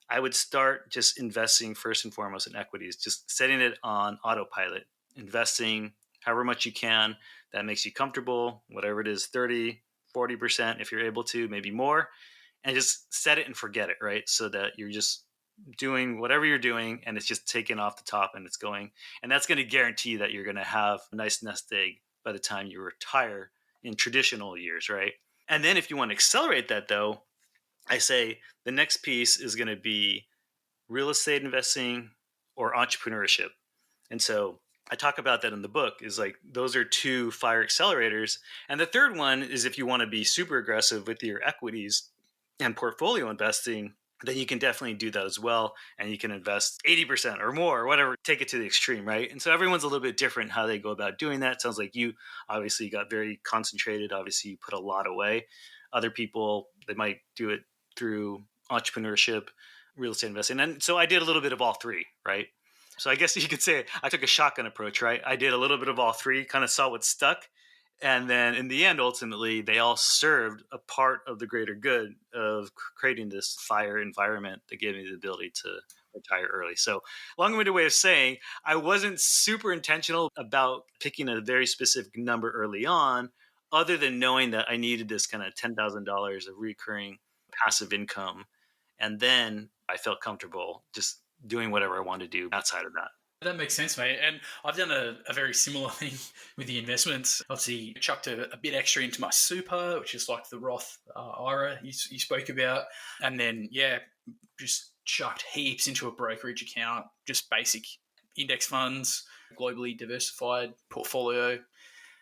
I would start just investing first and foremost in equities, just setting it on autopilot, investing however much you can that makes you comfortable, whatever it is, 30-40% if you're able to, maybe more, and just set it and forget it, right? So that you're just doing whatever you're doing and it's just taking off the top and it's going. And that's going to guarantee that you're going to have a nice nest egg by the time you retire in traditional years, right? And then if you want to accelerate that though, I say the next piece is going to be real estate investing or entrepreneurship. And so I talk about that in the book, is like those are two fire accelerators. And the third one is if you want to be super aggressive with your equities and portfolio investing, then you can definitely do that as well. And you can invest 80% or more or whatever, take it to the extreme, right? And so everyone's a little bit different how they go about doing that. It sounds like you obviously got very concentrated. Obviously, you put a lot away. Other people, they might do it through entrepreneurship, real estate investing. And so I did a little bit of all three, right? So I guess you could say I took a shotgun approach, right? I did a little bit of all three, kind of saw what stuck. And then in the end, ultimately, they all served a part of the greater good of creating this fire environment that gave me the ability to retire early. So long-winded way of saying, I wasn't super intentional about picking a very specific number early on, other than knowing that I needed this kind of $10,000 of recurring passive income. And then I felt comfortable just doing whatever I wanted to do outside of that. That makes sense, mate. And I've done a very similar thing with the investments. Obviously, chucked a bit extra into my super, which is like the Roth IRA you spoke about. And then, just chucked heaps into a brokerage account, just basic index funds, globally diversified portfolio.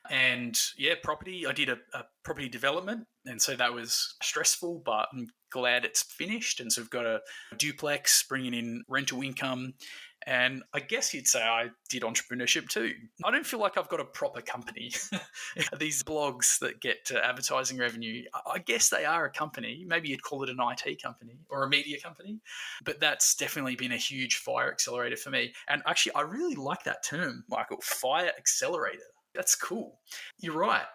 And property, I did a property development. And so that was stressful, but I'm glad it's finished. And so I've got a duplex bringing in rental income. And I guess you'd say I did entrepreneurship too. I don't feel like I've got a proper company. These blogs that get advertising revenue, I guess they are a company. Maybe you'd call it an IT company or a media company. But that's definitely been a huge fire accelerator for me. And actually, I really like that term, Michael, fire accelerator. That's cool. You're right.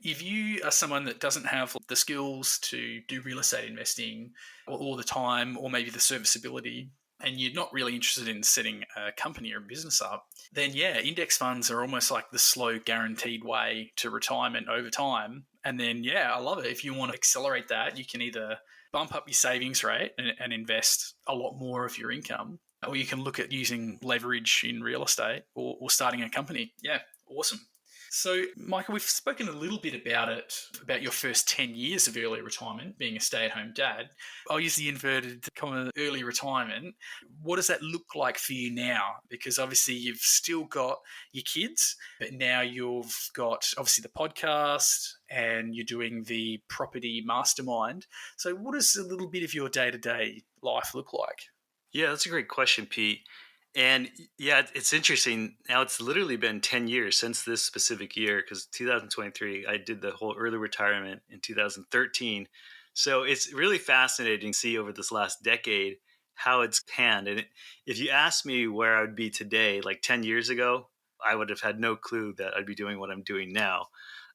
If you are someone that doesn't have the skills to do real estate investing or the time or maybe the serviceability, and you're not really interested in setting a company or a business up, then index funds are almost like the slow guaranteed way to retirement over time. And then, I love it. If you want to accelerate that, you can either bump up your savings rate and invest a lot more of your income, or you can look at using leverage in real estate or starting a company. Yeah, awesome. So, Michael, we've spoken a little bit about your first 10 years of early retirement, being a stay-at-home dad. I'll use the inverted comma early retirement. What does that look like for you now? Because obviously you've still got your kids, but now you've got obviously the podcast and you're doing the property mastermind. So what does a little bit of your day-to-day life look like? Yeah, that's a great question, Pete. And it's interesting. Now it's literally been 10 years since this specific year, because 2023, I did the whole early retirement in 2013. So it's really fascinating to see over this last decade how it's panned. And if you ask me where I would be today, like 10 years ago, I would have had no clue that I'd be doing what I'm doing now.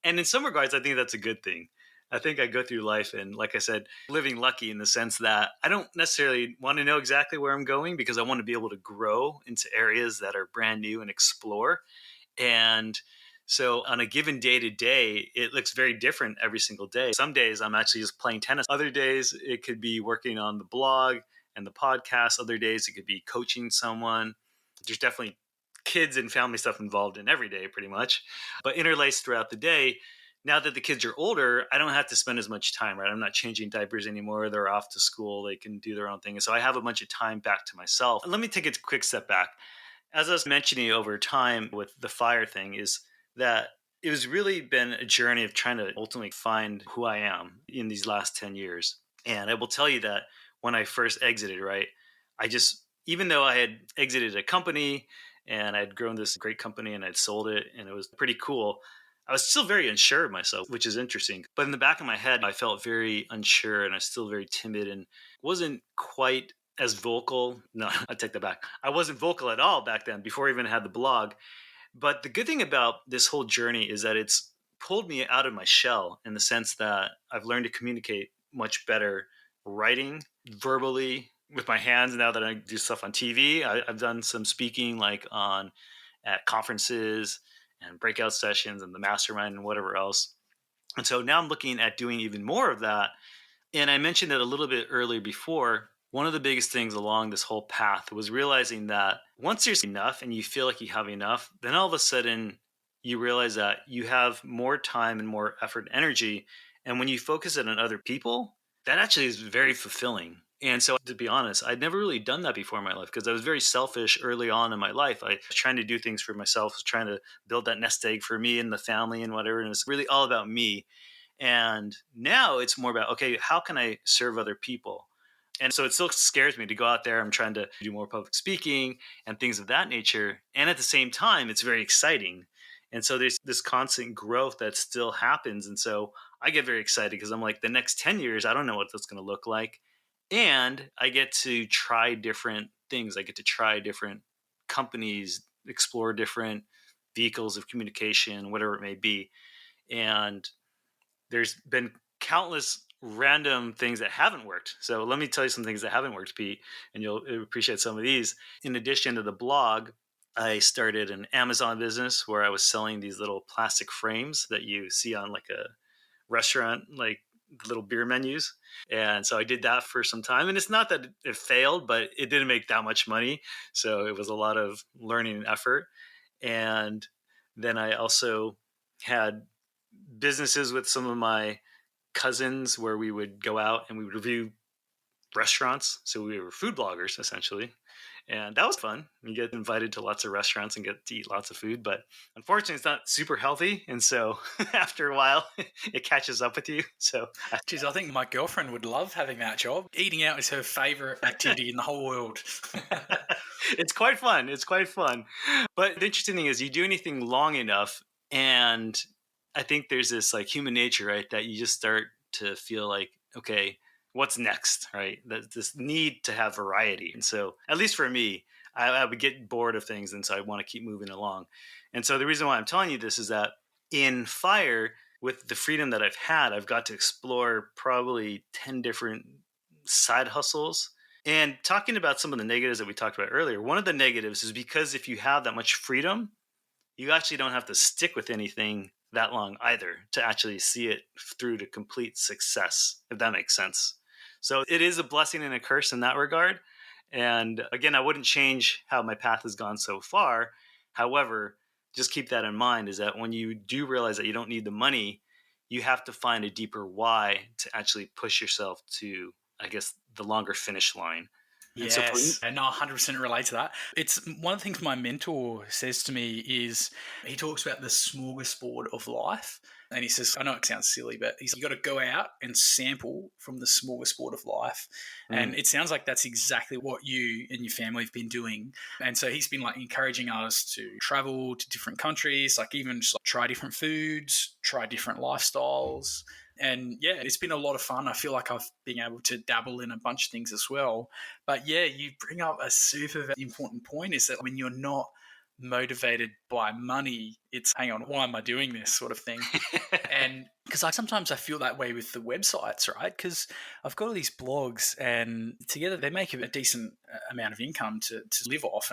And in some regards, I think that's a good thing. I think I go through life and, like I said, living lucky in the sense that I don't necessarily want to know exactly where I'm going, because I want to be able to grow into areas that are brand new and explore. And so on a given day to day, it looks very different every single day. Some days I'm actually just playing tennis. Other days it could be working on the blog and the podcast. Other days it could be coaching someone. There's definitely kids and family stuff involved in every day pretty much, but interlaced throughout the day. Now that the kids are older, I don't have to spend as much time, right? I'm not changing diapers anymore. They're off to school. They can do their own thing. And so I have a bunch of time back to myself. And let me take a quick step back. As I was mentioning over time with the fire thing, is that it was really been a journey of trying to ultimately find who I am in these last 10 years. And I will tell you that when I first exited, right, even though I had exited a company and I'd grown this great company and I'd sold it and it was pretty cool, I was still very unsure of myself, which is interesting. But in the back of my head, I felt very unsure and I was still very timid and wasn't quite as vocal. No, I take that back. I wasn't vocal at all back then, before I even had the blog. But the good thing about this whole journey is that it's pulled me out of my shell, in the sense that I've learned to communicate much better writing, verbally, with my hands, now that I do stuff on TV. I've done some speaking at conferences and breakout sessions and the mastermind and whatever else. And so now I'm looking at doing even more of that. And I mentioned it a little bit earlier before. One of the biggest things along this whole path was realizing that once there's enough and you feel like you have enough, then all of a sudden you realize that you have more time and more effort and energy. And when you focus it on other people, that actually is very fulfilling. And so, to be honest, I'd never really done that before in my life because I was very selfish early on in my life. I was trying to do things for myself, was trying to build that nest egg for me and the family and whatever. And it was really all about me. And now it's more about, okay, how can I serve other people? And so it still scares me to go out there. I'm trying to do more public speaking and things of that nature. And at the same time, it's very exciting. And so there's this constant growth that still happens. And so I get very excited because I'm like, the next 10 years, I don't know what that's going to look like. And I get to try different things. I get to try different companies, explore different vehicles of communication, whatever it may be. And there's been countless random things that haven't worked. So let me tell you some things that haven't worked, Pete, and you'll appreciate some of these. In addition to the blog, I started an Amazon business where I was selling these little plastic frames that you see on like a restaurant, like little beer menus. And so I did that for some time. And it's not that it failed, but it didn't make that much money. So it was a lot of learning and effort. And then I also had businesses with some of my cousins where we would go out and we would review restaurants. So we were food bloggers essentially. And that was fun. You get invited to lots of restaurants and get to eat lots of food, but unfortunately it's not super healthy. And so after a while it catches up with you. So Geez, I think my girlfriend would love having that job. Eating out is her favorite activity in the whole world. It's quite fun. It's quite fun. But the interesting thing is you do anything long enough, and I think there's this like human nature, right? That you just start to feel like, okay, what's next, right? This need to have variety. And so, at least for me, I would get bored of things. And so I want to keep moving along. And so the reason why I'm telling you this is that in FIRE, with the freedom that I've had, I've got to explore probably 10 different side hustles. And talking about some of the negatives that we talked about earlier, one of the negatives is because if you have that much freedom, you actually don't have to stick with anything that long either to actually see it through to complete success, if that makes sense. So it is a blessing and a curse in that regard. And again, I wouldn't change how my path has gone so far. However, just keep that in mind is that when you do realize that you don't need the money, you have to find a deeper why to actually push yourself to, I guess, the longer finish line. Yes, and I 100% relate to that. It's one of the things my mentor says to me is he talks about the smorgasbord of life. And he says, I know it sounds silly, but he's got to go out and sample from the smorgasbord of life. And it sounds like that's exactly what you and your family have been doing. And so he's been like encouraging us to travel to different countries, like even just like try different foods, try different lifestyles. And yeah, it's been a lot of fun. I feel like I've been able to dabble in a bunch of things as well. But yeah, you bring up a super important point is that when you're not motivated by money, it's hang on, why am I doing this sort of thing? And because sometimes I feel that way with the websites, right? Because I've got all these blogs and together they make a decent amount of income to live off.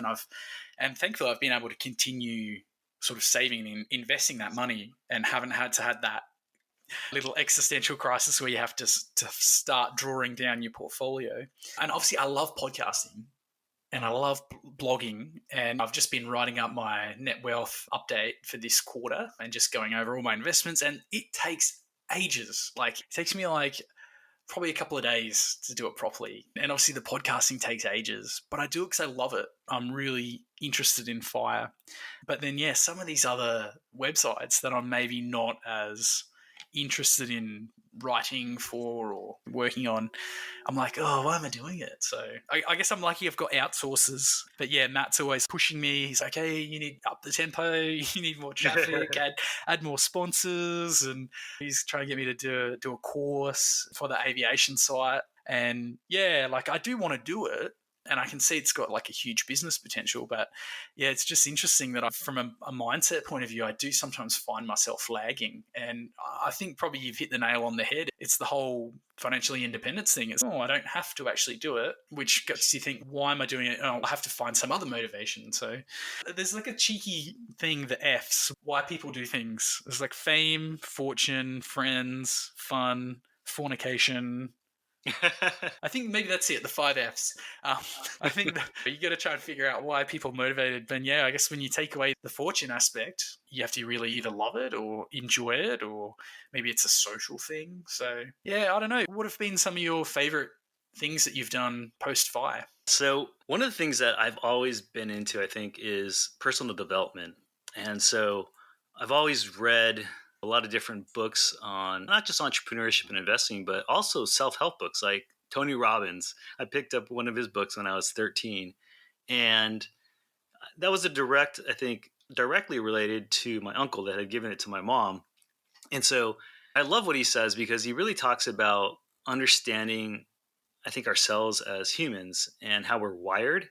And thankfully I've been able to continue sort of saving and investing that money and haven't had to have that little existential crisis where you have to start drawing down your portfolio. And obviously I love podcasting and I love blogging, and I've just been writing up my net wealth update for this quarter and just going over all my investments, and it takes ages. Like it takes me like probably a couple of days to do it properly. And obviously the podcasting takes ages, but I do it because I love it. I'm really interested in FIRE. But then, yeah, some of these other websites that I'm maybe not as interested in writing for or working on, I'm like, oh, why am I doing it? So I guess I'm lucky I've got outsourcers. But yeah, Matt's always pushing me. He's like, hey, you need up the tempo, you need more traffic, add more sponsors. And he's trying to get me to do a course for the aviation site. And yeah, like I do want to do it. And I can see it's got like a huge business potential. But yeah, it's just interesting that from a mindset point of view, I do sometimes find myself lagging. And I think probably you've hit the nail on the head. It's the whole financially independence thing. It's, I don't have to actually do it, which gets you think, why am I doing it? Oh, I have to find some other motivation. So there's like a cheeky thing, the F's, why people do things. There's like fame, fortune, friends, fun, fornication. I think maybe that's it, the 5 F's. I think you got to try and figure out why people are motivated. But yeah, I guess when you take away the fortune aspect, you have to really either love it or enjoy it, or maybe it's a social thing. So yeah, I don't know. What have been some of your favorite things that you've done post-FI? So one of the things that I've always been into, I think, is personal development. And so I've always read a lot of different books on not just entrepreneurship and investing, but also self-help books like Tony Robbins. I picked up one of his books when I was 13. And that was directly related to my uncle that had given it to my mom. And so I love what he says because he really talks about understanding, I think, ourselves as humans and how we're wired,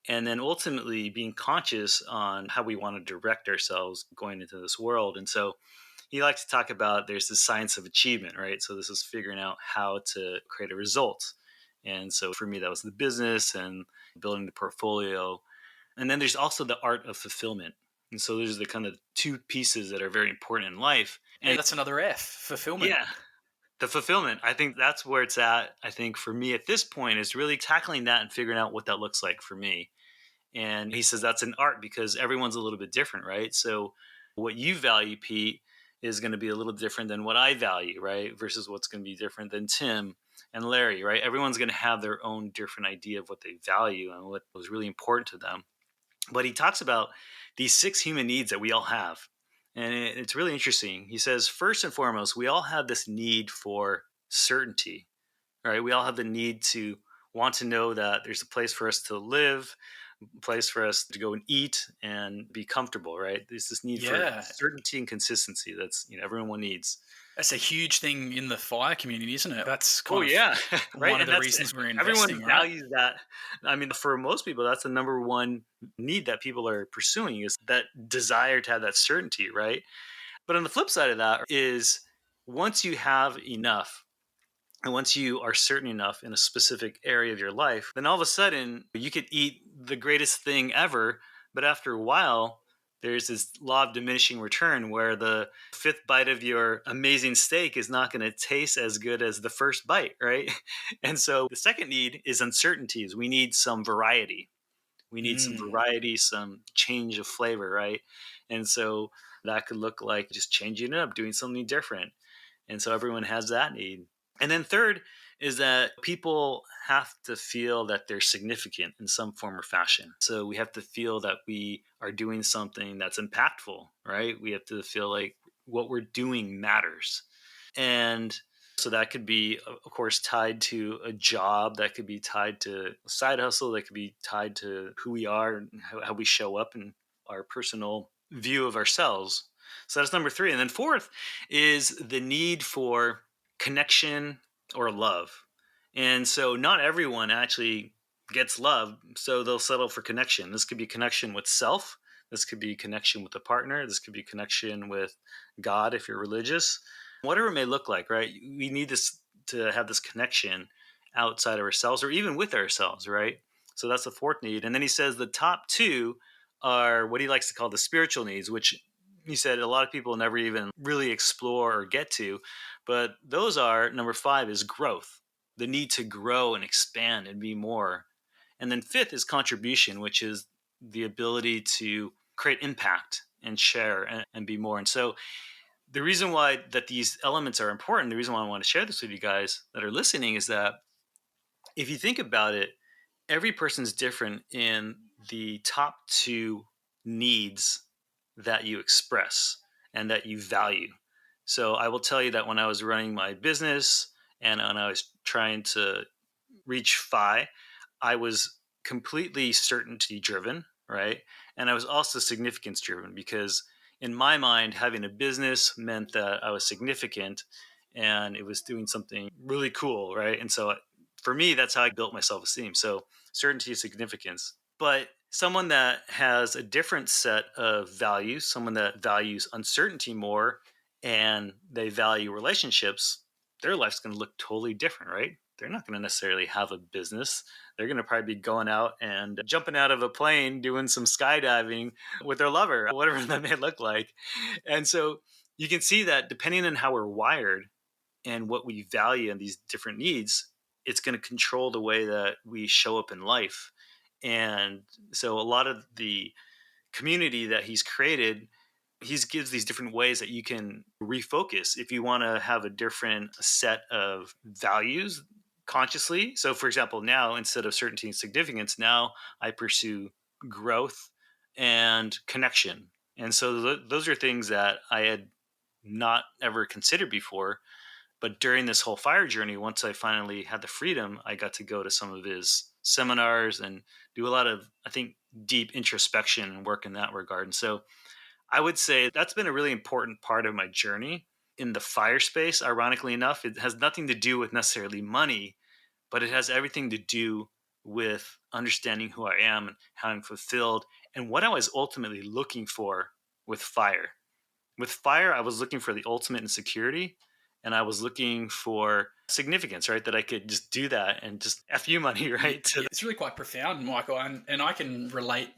and then ultimately being conscious on how we want to direct ourselves going into this world. And so he likes to talk about there's the science of achievement, right? So this is figuring out how to create a result. And so for me, that was the business and building the portfolio. And then there's also the art of fulfillment. And so there's the kind of two pieces that are very important in life. And that's another F, fulfillment. Yeah. The fulfillment, I think that's where it's at. I think for me at this point is really tackling that and figuring out what that looks like for me. And he says that's an art because everyone's a little bit different, right? So what you value, Pete, is going to be a little different than what I value, right? Versus what's going to be different than Tim and Larry, right? Everyone's going to have their own different idea of what they value and what was really important to them. But he talks about these 6 human needs that we all have. And it's really interesting. He says, first and foremost, we all have this need for certainty, right? We all have the need to want to know that there's a place for us to live, a place for us to go and eat and be comfortable, right? There's this need for certainty and consistency that's, everyone needs. That's a huge thing in the FI community, isn't it? That's right? One of the reasons we're investing. Everyone values that. I mean, for most people, that's the number one need that people are pursuing is that desire to have that certainty, right? But on the flip side of that is once you have enough and once you are certain enough in a specific area of your life, then all of a sudden you could eat the greatest thing ever. But after a while, there's this law of diminishing return where the 5th bite of your amazing steak is not going to taste as good as the first bite, right? And so the second need is uncertainties. We need some variety. We need some variety, some change of flavor, right? And so that could look like just changing it up, doing something different. And so everyone has that need. And then third is that people have to feel that they're significant in some form or fashion. So we have to feel that we are doing something that's impactful, right? We have to feel like what we're doing matters. And so that could be, of course, tied to a job, that could be tied to a side hustle, that could be tied to who we are and how we show up and our personal view of ourselves. So that's number 3. And then fourth is the need for connection or love. And so not everyone actually gets love, so they'll settle for connection. This could be connection with self. This could be connection with a partner. This could be connection with God if you're religious. Whatever it may look like, right? We need this to have this connection outside of ourselves or even with ourselves, right? So that's the fourth need. And then he says the top 2 are what he likes to call the spiritual needs, which he said a lot of people never even really explore or get to. But those are, number 5 is growth, the need to grow and expand and be more. And then 5th is contribution, which is the ability to create impact and share and be more. And so the reason why that these elements are important, the reason why I want to share this with you guys that are listening is that if you think about it, every person's different in the top 2 needs that you express and that you value. So I will tell you that when I was running my business and when I was trying to reach FI, I was completely certainty driven, right? And I was also significance driven because in my mind, having a business meant that I was significant and it was doing something really cool, right? And so for me, that's how I built my self-esteem. So certainty, significance. But someone that has a different set of values, someone that values uncertainty more and they value relationships, their life's going to look totally different, right? They're not going to necessarily have a business. They're going to probably be going out and jumping out of a plane, doing some skydiving with their lover, whatever that may look like. And so you can see that depending on how we're wired and what we value and these different needs, it's going to control the way that we show up in life. And so a lot of the community that he's created, he gives these different ways that you can refocus. If you want to have a different set of values, consciously. So for example, now instead of certainty and significance, now I pursue growth and connection. And so those are things that I had not ever considered before. But during this whole fire journey, once I finally had the freedom, I got to go to some of his seminars and do a lot of, I think, deep introspection and work in that regard. And so I would say that's been a really important part of my journey in the fire space. Ironically enough, it has nothing to do with necessarily money, but it has everything to do with understanding who I am and how I'm fulfilled and what I was ultimately looking for with fire. With fire, I was looking for the ultimate in security, and I was looking for significance, right? That I could just do that and just F you money, right? It's really quite profound, Michael, and I can relate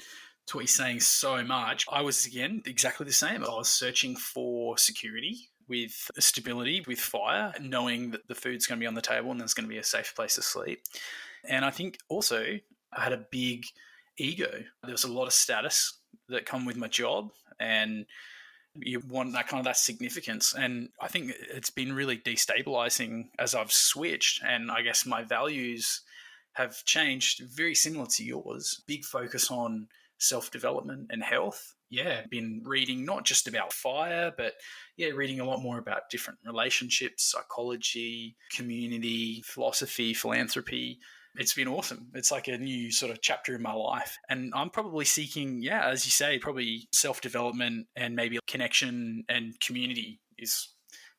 to what you're saying so much. I was, again, exactly the same. I was searching for security with stability, with fire, knowing that the food's going to be on the table and there's going to be a safe place to sleep. And I think also I had a big ego. There was a lot of status that come with my job, and you want that kind of that significance. And I think it's been really destabilizing as I've switched, and I guess my values have changed, very similar to yours. Big focus on self-development and health. Yeah, been reading not just about fire, but reading a lot more about different relationships, psychology, community, philosophy, philanthropy. It's been awesome. It's like a new sort of chapter in my life. And I'm probably seeking, as you say, probably self-development and maybe connection and community is,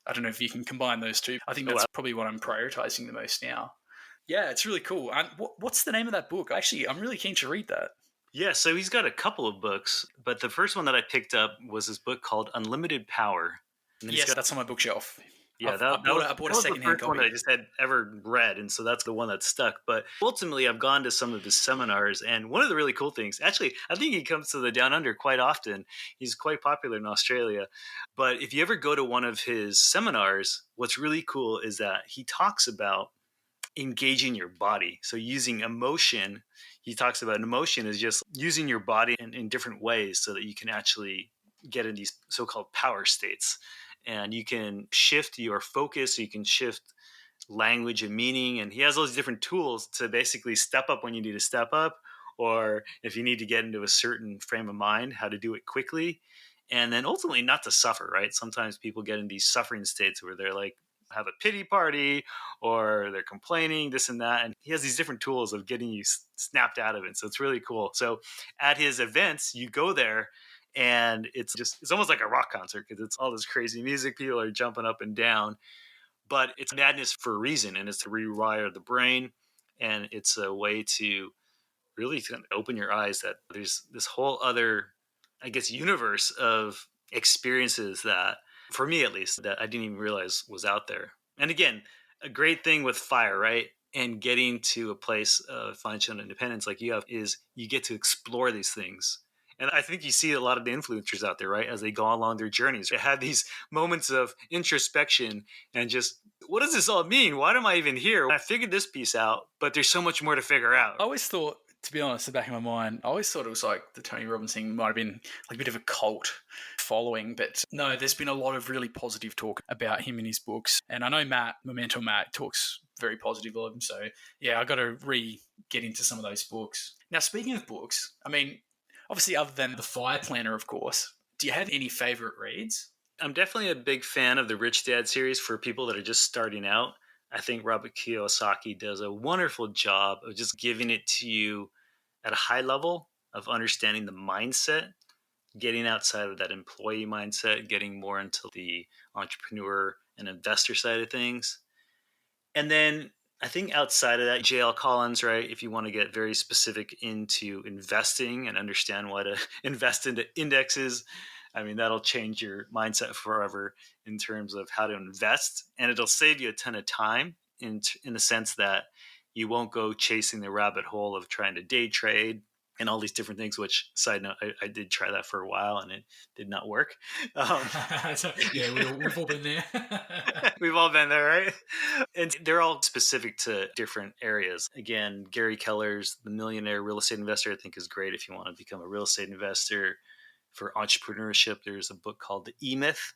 I don't know if you can combine those two. I think that's probably what I'm prioritizing the most now. Yeah, it's really cool. And what's the name of that book? Actually, I'm really keen to read that. Yeah, so he's got a couple of books, but the first one that I picked up was his book called Unlimited Power. Yes, that's on my bookshelf. Yeah, I bought a secondhand copy. One I just had ever read, and so that's the one that stuck. But ultimately, I've gone to some of his seminars, and one of the really cool things, actually, I think he comes to the Down Under quite often. He's quite popular in Australia. But if you ever go to one of his seminars, what's really cool is that he talks about engaging your body. So using emotion, he talks about emotion is just using your body in different ways so that you can actually get in these so-called power states. And you can shift your focus, you can shift language and meaning. And he has those different tools to basically step up when you need to step up, or if you need to get into a certain frame of mind, how to do it quickly. And then ultimately not to suffer, right? Sometimes people get in these suffering states where they're like, have a pity party, or they're complaining, this and that. And he has these different tools of getting you snapped out of it. So it's really cool. So at his events, you go there, and it's almost like a rock concert because it's all this crazy music. People are jumping up and down, but it's madness for a reason. And it's to rewire the brain. And it's a way to really open your eyes that there's this whole other, I guess, universe of experiences that, for me at least, that I didn't even realize was out there. And again, a great thing with fire, right? And getting to a place of financial independence like you have is you get to explore these things. And I think you see a lot of the influencers out there, right? As they go along their journeys, they have these moments of introspection and just, what does this all mean? Why am I even here? I figured this piece out, but there's so much more to figure out. I always thought, to be honest, in the back of my mind, I always thought it was like the Tony Robbins thing might have been like a bit of a cult following. But no, there's been a lot of really positive talk about him in his books. And I know Memento Matt, talks very positive of him. So yeah, I got to get into some of those books. Now, speaking of books, I mean, obviously other than The Fire Planner, of course, do you have any favorite reads? I'm definitely a big fan of the Rich Dad series for people that are just starting out. I think Robert Kiyosaki does a wonderful job of just giving it to you at a high level of understanding the mindset, getting outside of that employee mindset, getting more into the entrepreneur and investor side of things. And then I think outside of that, J.L. Collins, right? If you want to get very specific into investing and understand what to invest into indexes, I mean, that'll change your mindset forever in terms of how to invest. And it'll save you a ton of time in the sense that you won't go chasing the rabbit hole of trying to day trade and all these different things, which, side note, I did try that for a while and it did not work. Yeah, we've all been there. We've all been there, right? And they're all specific to different areas. Again, Gary Keller's The Millionaire Real Estate Investor, I think, is great if you want to become a real estate investor. For entrepreneurship, there's a book called The E-Myth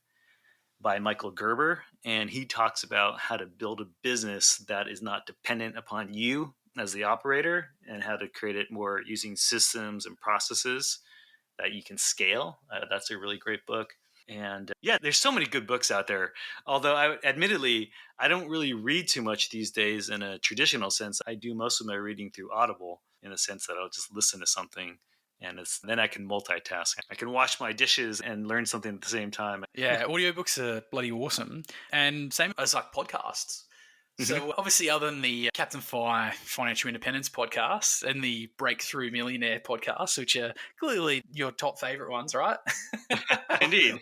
by Michael Gerber, and he talks about how to build a business that is not dependent upon you as the operator, and how to create it more using systems and processes that you can scale. That's a really great book. And yeah, there's so many good books out there. Although admittedly, I don't really read too much these days in a traditional sense. I do most of my reading through Audible, in the sense that I'll just listen to something, and then I can multitask. I can wash my dishes and learn something at the same time. Yeah, audiobooks are bloody awesome. And same as like podcasts. So obviously, other than the Captain Fi Financial Independence podcast and the Breakthrough Millionaire podcast, which are clearly your top favorite ones, right? Indeed.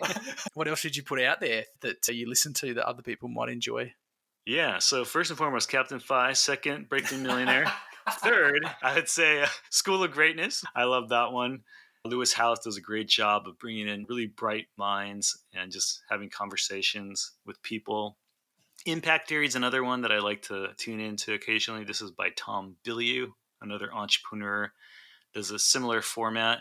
What else did you put out there that you listen to that other people might enjoy? Yeah. So first and foremost, Captain Fi. Second, Breakthrough Millionaire. Third, I would say School of Greatness. I love that one. Lewis Howes does a great job of bringing in really bright minds and just having conversations with people. Impact Theory is another one that I like to tune into occasionally. This is by Tom Bilyeu, another entrepreneur. Does a similar format.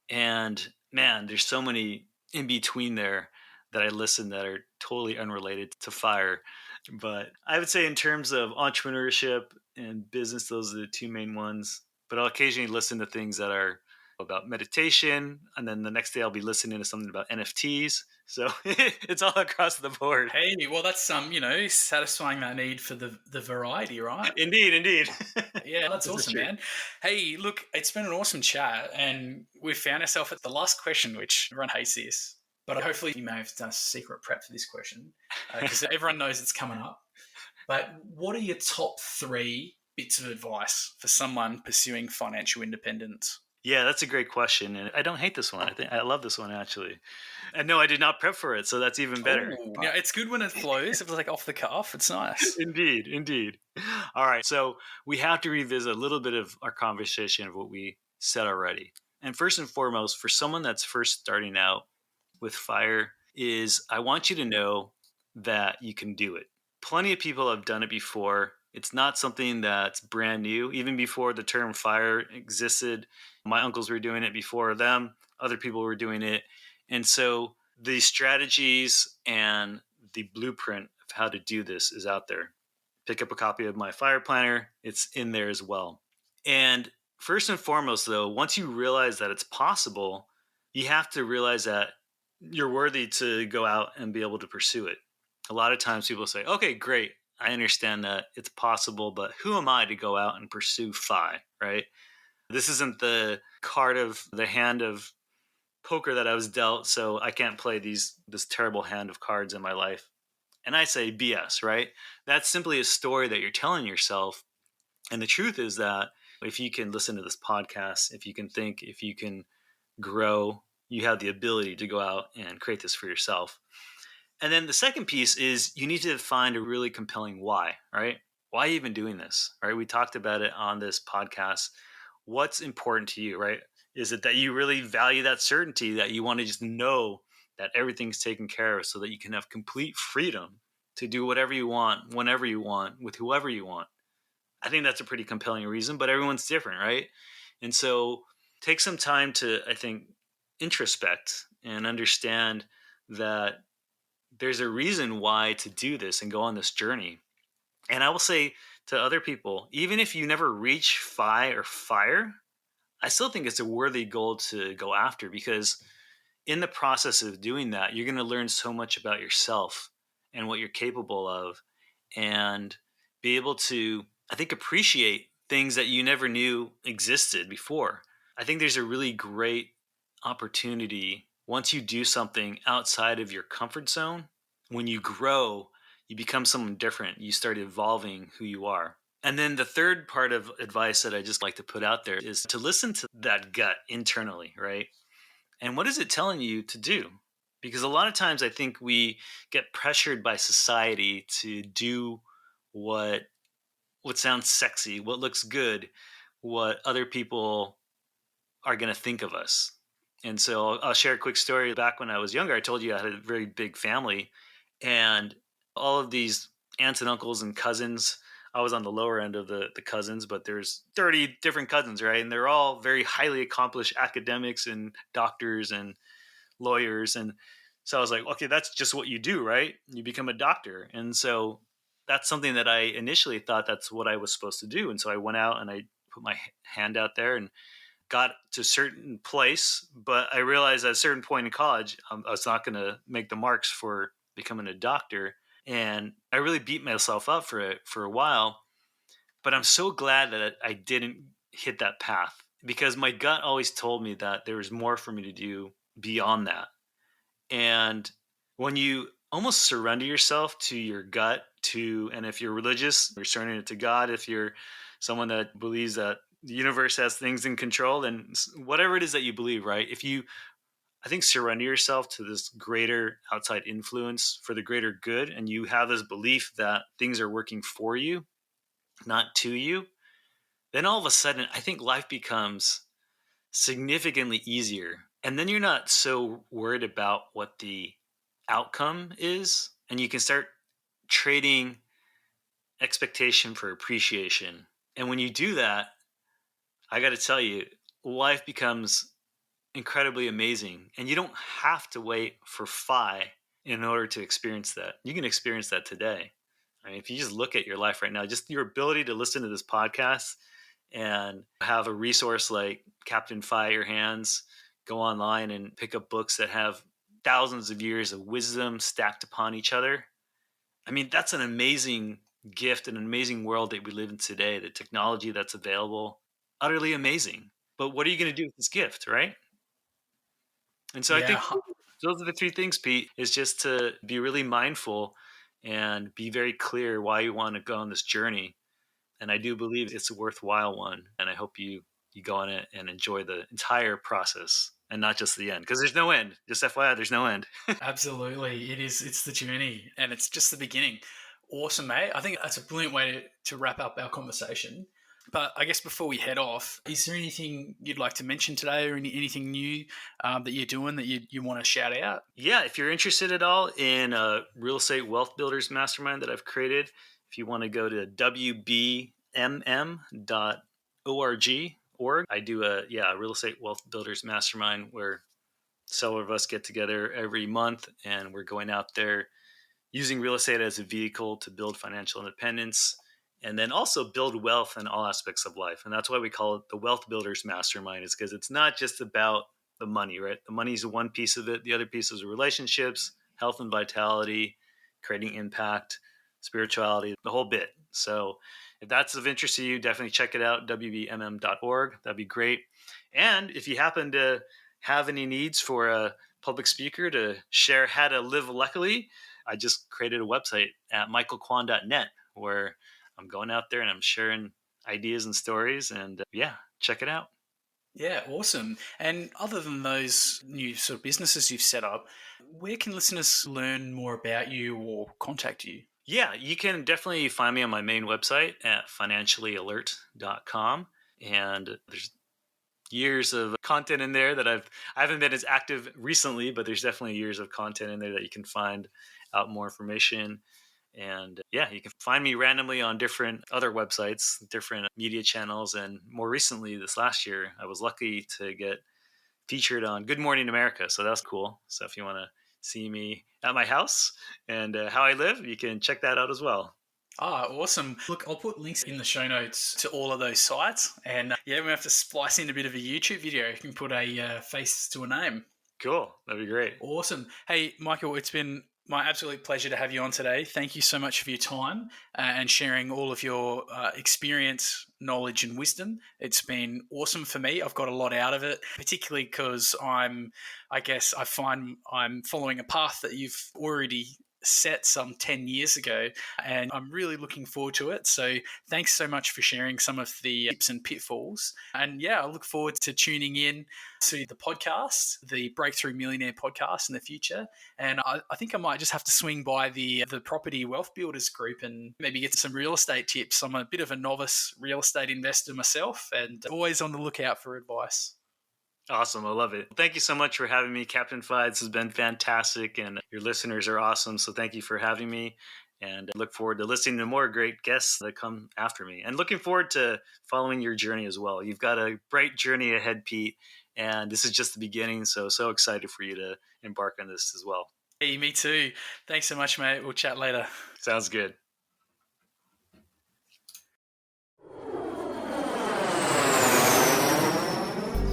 And man, there's so many in between there that I listen that are totally unrelated to FIRE. But I would say in terms of entrepreneurship and business, those are the two main ones. But I'll occasionally listen to things that are about meditation, and then the next day I'll be listening to something about NFTs. So it's all across the board. Hey, well, that's satisfying that need for the variety, right? Indeed. Yeah, that's awesome, man. Hey, look, it's been an awesome chat, and we've found ourselves at the last question, which everyone hates this, but hopefully you may have done a secret prep for this question, because everyone knows it's coming up. But what are your top 3 bits of advice for someone pursuing financial independence? Yeah, that's a great question. And I don't hate this one. I love this one, actually. And no, I did not prep for it, so that's even better. Ooh, yeah, it's good when it flows. If it's like off the cuff, it's nice. Indeed. All right. So we have to revisit a little bit of our conversation of what we said already. And first and foremost, for someone that's first starting out with FIRE, is I want you to know that you can do it. Plenty of people have done it before. It's not something that's brand new. Even before the term FIRE existed, my uncles were doing it before them. Other people were doing it. And so the strategies and the blueprint of how to do this is out there. Pick up a copy of my FIRE planner. It's in there as well. And first and foremost, though, once you realize that it's possible, you have to realize that you're worthy to go out and be able to pursue it. A lot of times people say, okay, great. I understand that it's possible, but who am I to go out and pursue FI, right? This isn't the card of the hand of poker that I was dealt, so I can't play this terrible hand of cards in my life. And I say BS, right? That's simply a story that you're telling yourself. And the truth is that if you can listen to this podcast, if you can think, if you can grow, you have the ability to go out and create this for yourself. And then the second piece is you need to find a really compelling why, right? Why are you even doing this, right? We talked about it on this podcast. What's important to you, right? Is it that you really value that certainty, that you want to just know that everything's taken care of so that you can have complete freedom to do whatever you want, whenever you want, with whoever you want? I think that's a pretty compelling reason, but everyone's different, right? And so take some time to, I think, introspect and understand that there's a reason why to do this and go on this journey. And I will say to other people, even if you never reach FI or FIRE, I still think it's a worthy goal to go after, because in the process of doing that, you're going to learn so much about yourself and what you're capable of, and be able to, I think, appreciate things that you never knew existed before. I think there's a really great opportunity once you do something outside of your comfort zone. When you grow, you become someone different. You start evolving who you are. And then the third part of advice that I just like to put out there is to listen to that gut internally, right? And what is it telling you to do? Because a lot of times I think we get pressured by society to do what sounds sexy, what looks good, what other people are going to think of us. And so I'll share a quick story. Back when I was younger, I told you I had a very big family, and all of these aunts and uncles and cousins. I was on the lower end of the cousins, but there's 30 different cousins, right? And they're all very highly accomplished academics and doctors and lawyers. And So I was like, okay, that's just what you do, right? You become a doctor. And so that's something that I initially thought that's what I was supposed to do. And so I went out and I put my hand out there and got to a certain place. But I realized at a certain point in college, I was not going to make the marks for becoming a doctor. And I really beat myself up for it for a while. But I'm so glad that I didn't hit that path, because my gut always told me that there was more for me to do beyond that. And when you almost surrender yourself to your gut, and if you're religious, you're surrendering it to God. If you're someone that believes that the universe has things in control, then whatever it is that you believe, right? If you, I think, surrender yourself to this greater outside influence for the greater good, and you have this belief that things are working for you, not to you, then all of a sudden, I think life becomes significantly easier. And then you're not so worried about what the outcome is. And you can start trading expectation for appreciation. And when you do that, I got to tell you, life becomes incredibly amazing. And you don't have to wait for FI in order to experience that. You can experience that today. I mean, if you just look at your life right now, just your ability to listen to this podcast and have a resource like Captain FI at your hands, go online and pick up books that have thousands of years of wisdom stacked upon each other. I mean, that's an amazing gift and an amazing world that we live in today. The technology that's available, utterly amazing. But what are you going to do with this gift, right? And so I think Yeah. those are the three things, Pete, is just to be really mindful and be very clear why you want to go on this journey. And I do believe it's a worthwhile one. And I hope you go on it and enjoy the entire process and not just the end, because there's no end. Just FYI, there's no end. Absolutely. It is. It's the journey and it's just the beginning. Awesome, mate. I think that's a brilliant way to wrap up our conversation. But I guess before we head off, is there anything you'd like to mention today, or anything new that you're doing that you want to shout out? Yeah, if you're interested at all in a real estate wealth builders mastermind that I've created, if you want to go to wbmm.org, I do a real estate wealth builders mastermind where several of us get together every month, and we're going out there using real estate as a vehicle to build financial independence and then also build wealth in all aspects of life. And that's why we call it the Wealth Builders Mastermind, is because it's not just about the money, right? The money is one piece of it. The other piece is relationships, health and vitality, creating impact, spirituality, the whole bit. So if that's of interest to you, definitely check it out, wbmm.org. That'd be great. And if you happen to have any needs for a public speaker to share how to live luckily, I just created a website at michaelquan.net where I'm going out there and I'm sharing ideas and stories, and check it out. Yeah, awesome. And other than those new sort of businesses you've set up, where can listeners learn more about you or contact you? Yeah, you can definitely find me on my main website at financiallyalert.com. And there's years of content in there that I haven't been as active recently, but there's definitely years of content in there that you can find out more information. And you can find me randomly on different other websites, different media channels. And more recently, this last year, I was lucky to get featured on Good Morning America. So that's cool. So if you want to see me at my house and how I live, you can check that out as well. Ah, awesome. Look, I'll put links in the show notes to all of those sites. And we have to splice in a bit of a YouTube video. You can put a face to a name. Cool. That'd be great. Awesome. Hey, Michael, it's been my absolute pleasure to have you on today. Thank you so much for your time and sharing all of your experience, knowledge, and wisdom. It's been awesome for me. I've got a lot out of it, particularly because I find I'm following a path that you've already set some 10 years ago, and I'm really looking forward to it. So thanks so much for sharing some of the tips and pitfalls. And I look forward to tuning in to the podcast, the Breakthrough Millionaire Podcast, in the future. And I think I might just have to swing by the Property Wealth Builders group and maybe get some real estate tips. I'm a bit of a novice real estate investor myself and always on the lookout for advice. Awesome. I love it. Thank you so much for having me, Captain FI. This has been fantastic, and your listeners are awesome. So thank you for having me, and I look forward to listening to more great guests that come after me, and looking forward to following your journey as well. You've got a bright journey ahead, Pete, and this is just the beginning. So excited for you to embark on this as well. Hey, me too. Thanks so much, mate. We'll chat later. Sounds good.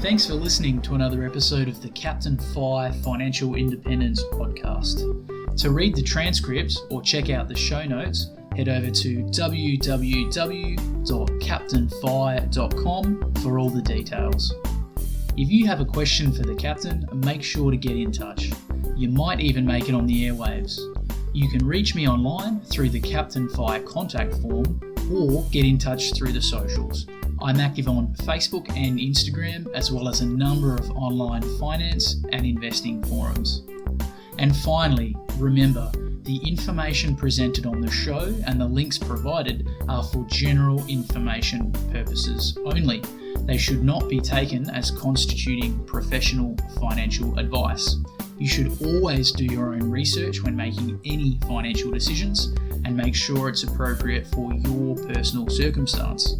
Thanks for listening to another episode of the Captain Fi Financial Independence Podcast. To read the transcripts or check out the show notes, head over to www.captainfi.com for all the details. If you have a question for the captain, make sure to get in touch. You might even make it on the airwaves. You can reach me online through the Captain Fi contact form or get in touch through the socials. I'm active on Facebook and Instagram, as well as a number of online finance and investing forums. And finally, remember, the information presented on the show and the links provided are for general information purposes only. They should not be taken as constituting professional financial advice. You should always do your own research when making any financial decisions and make sure it's appropriate for your personal circumstance.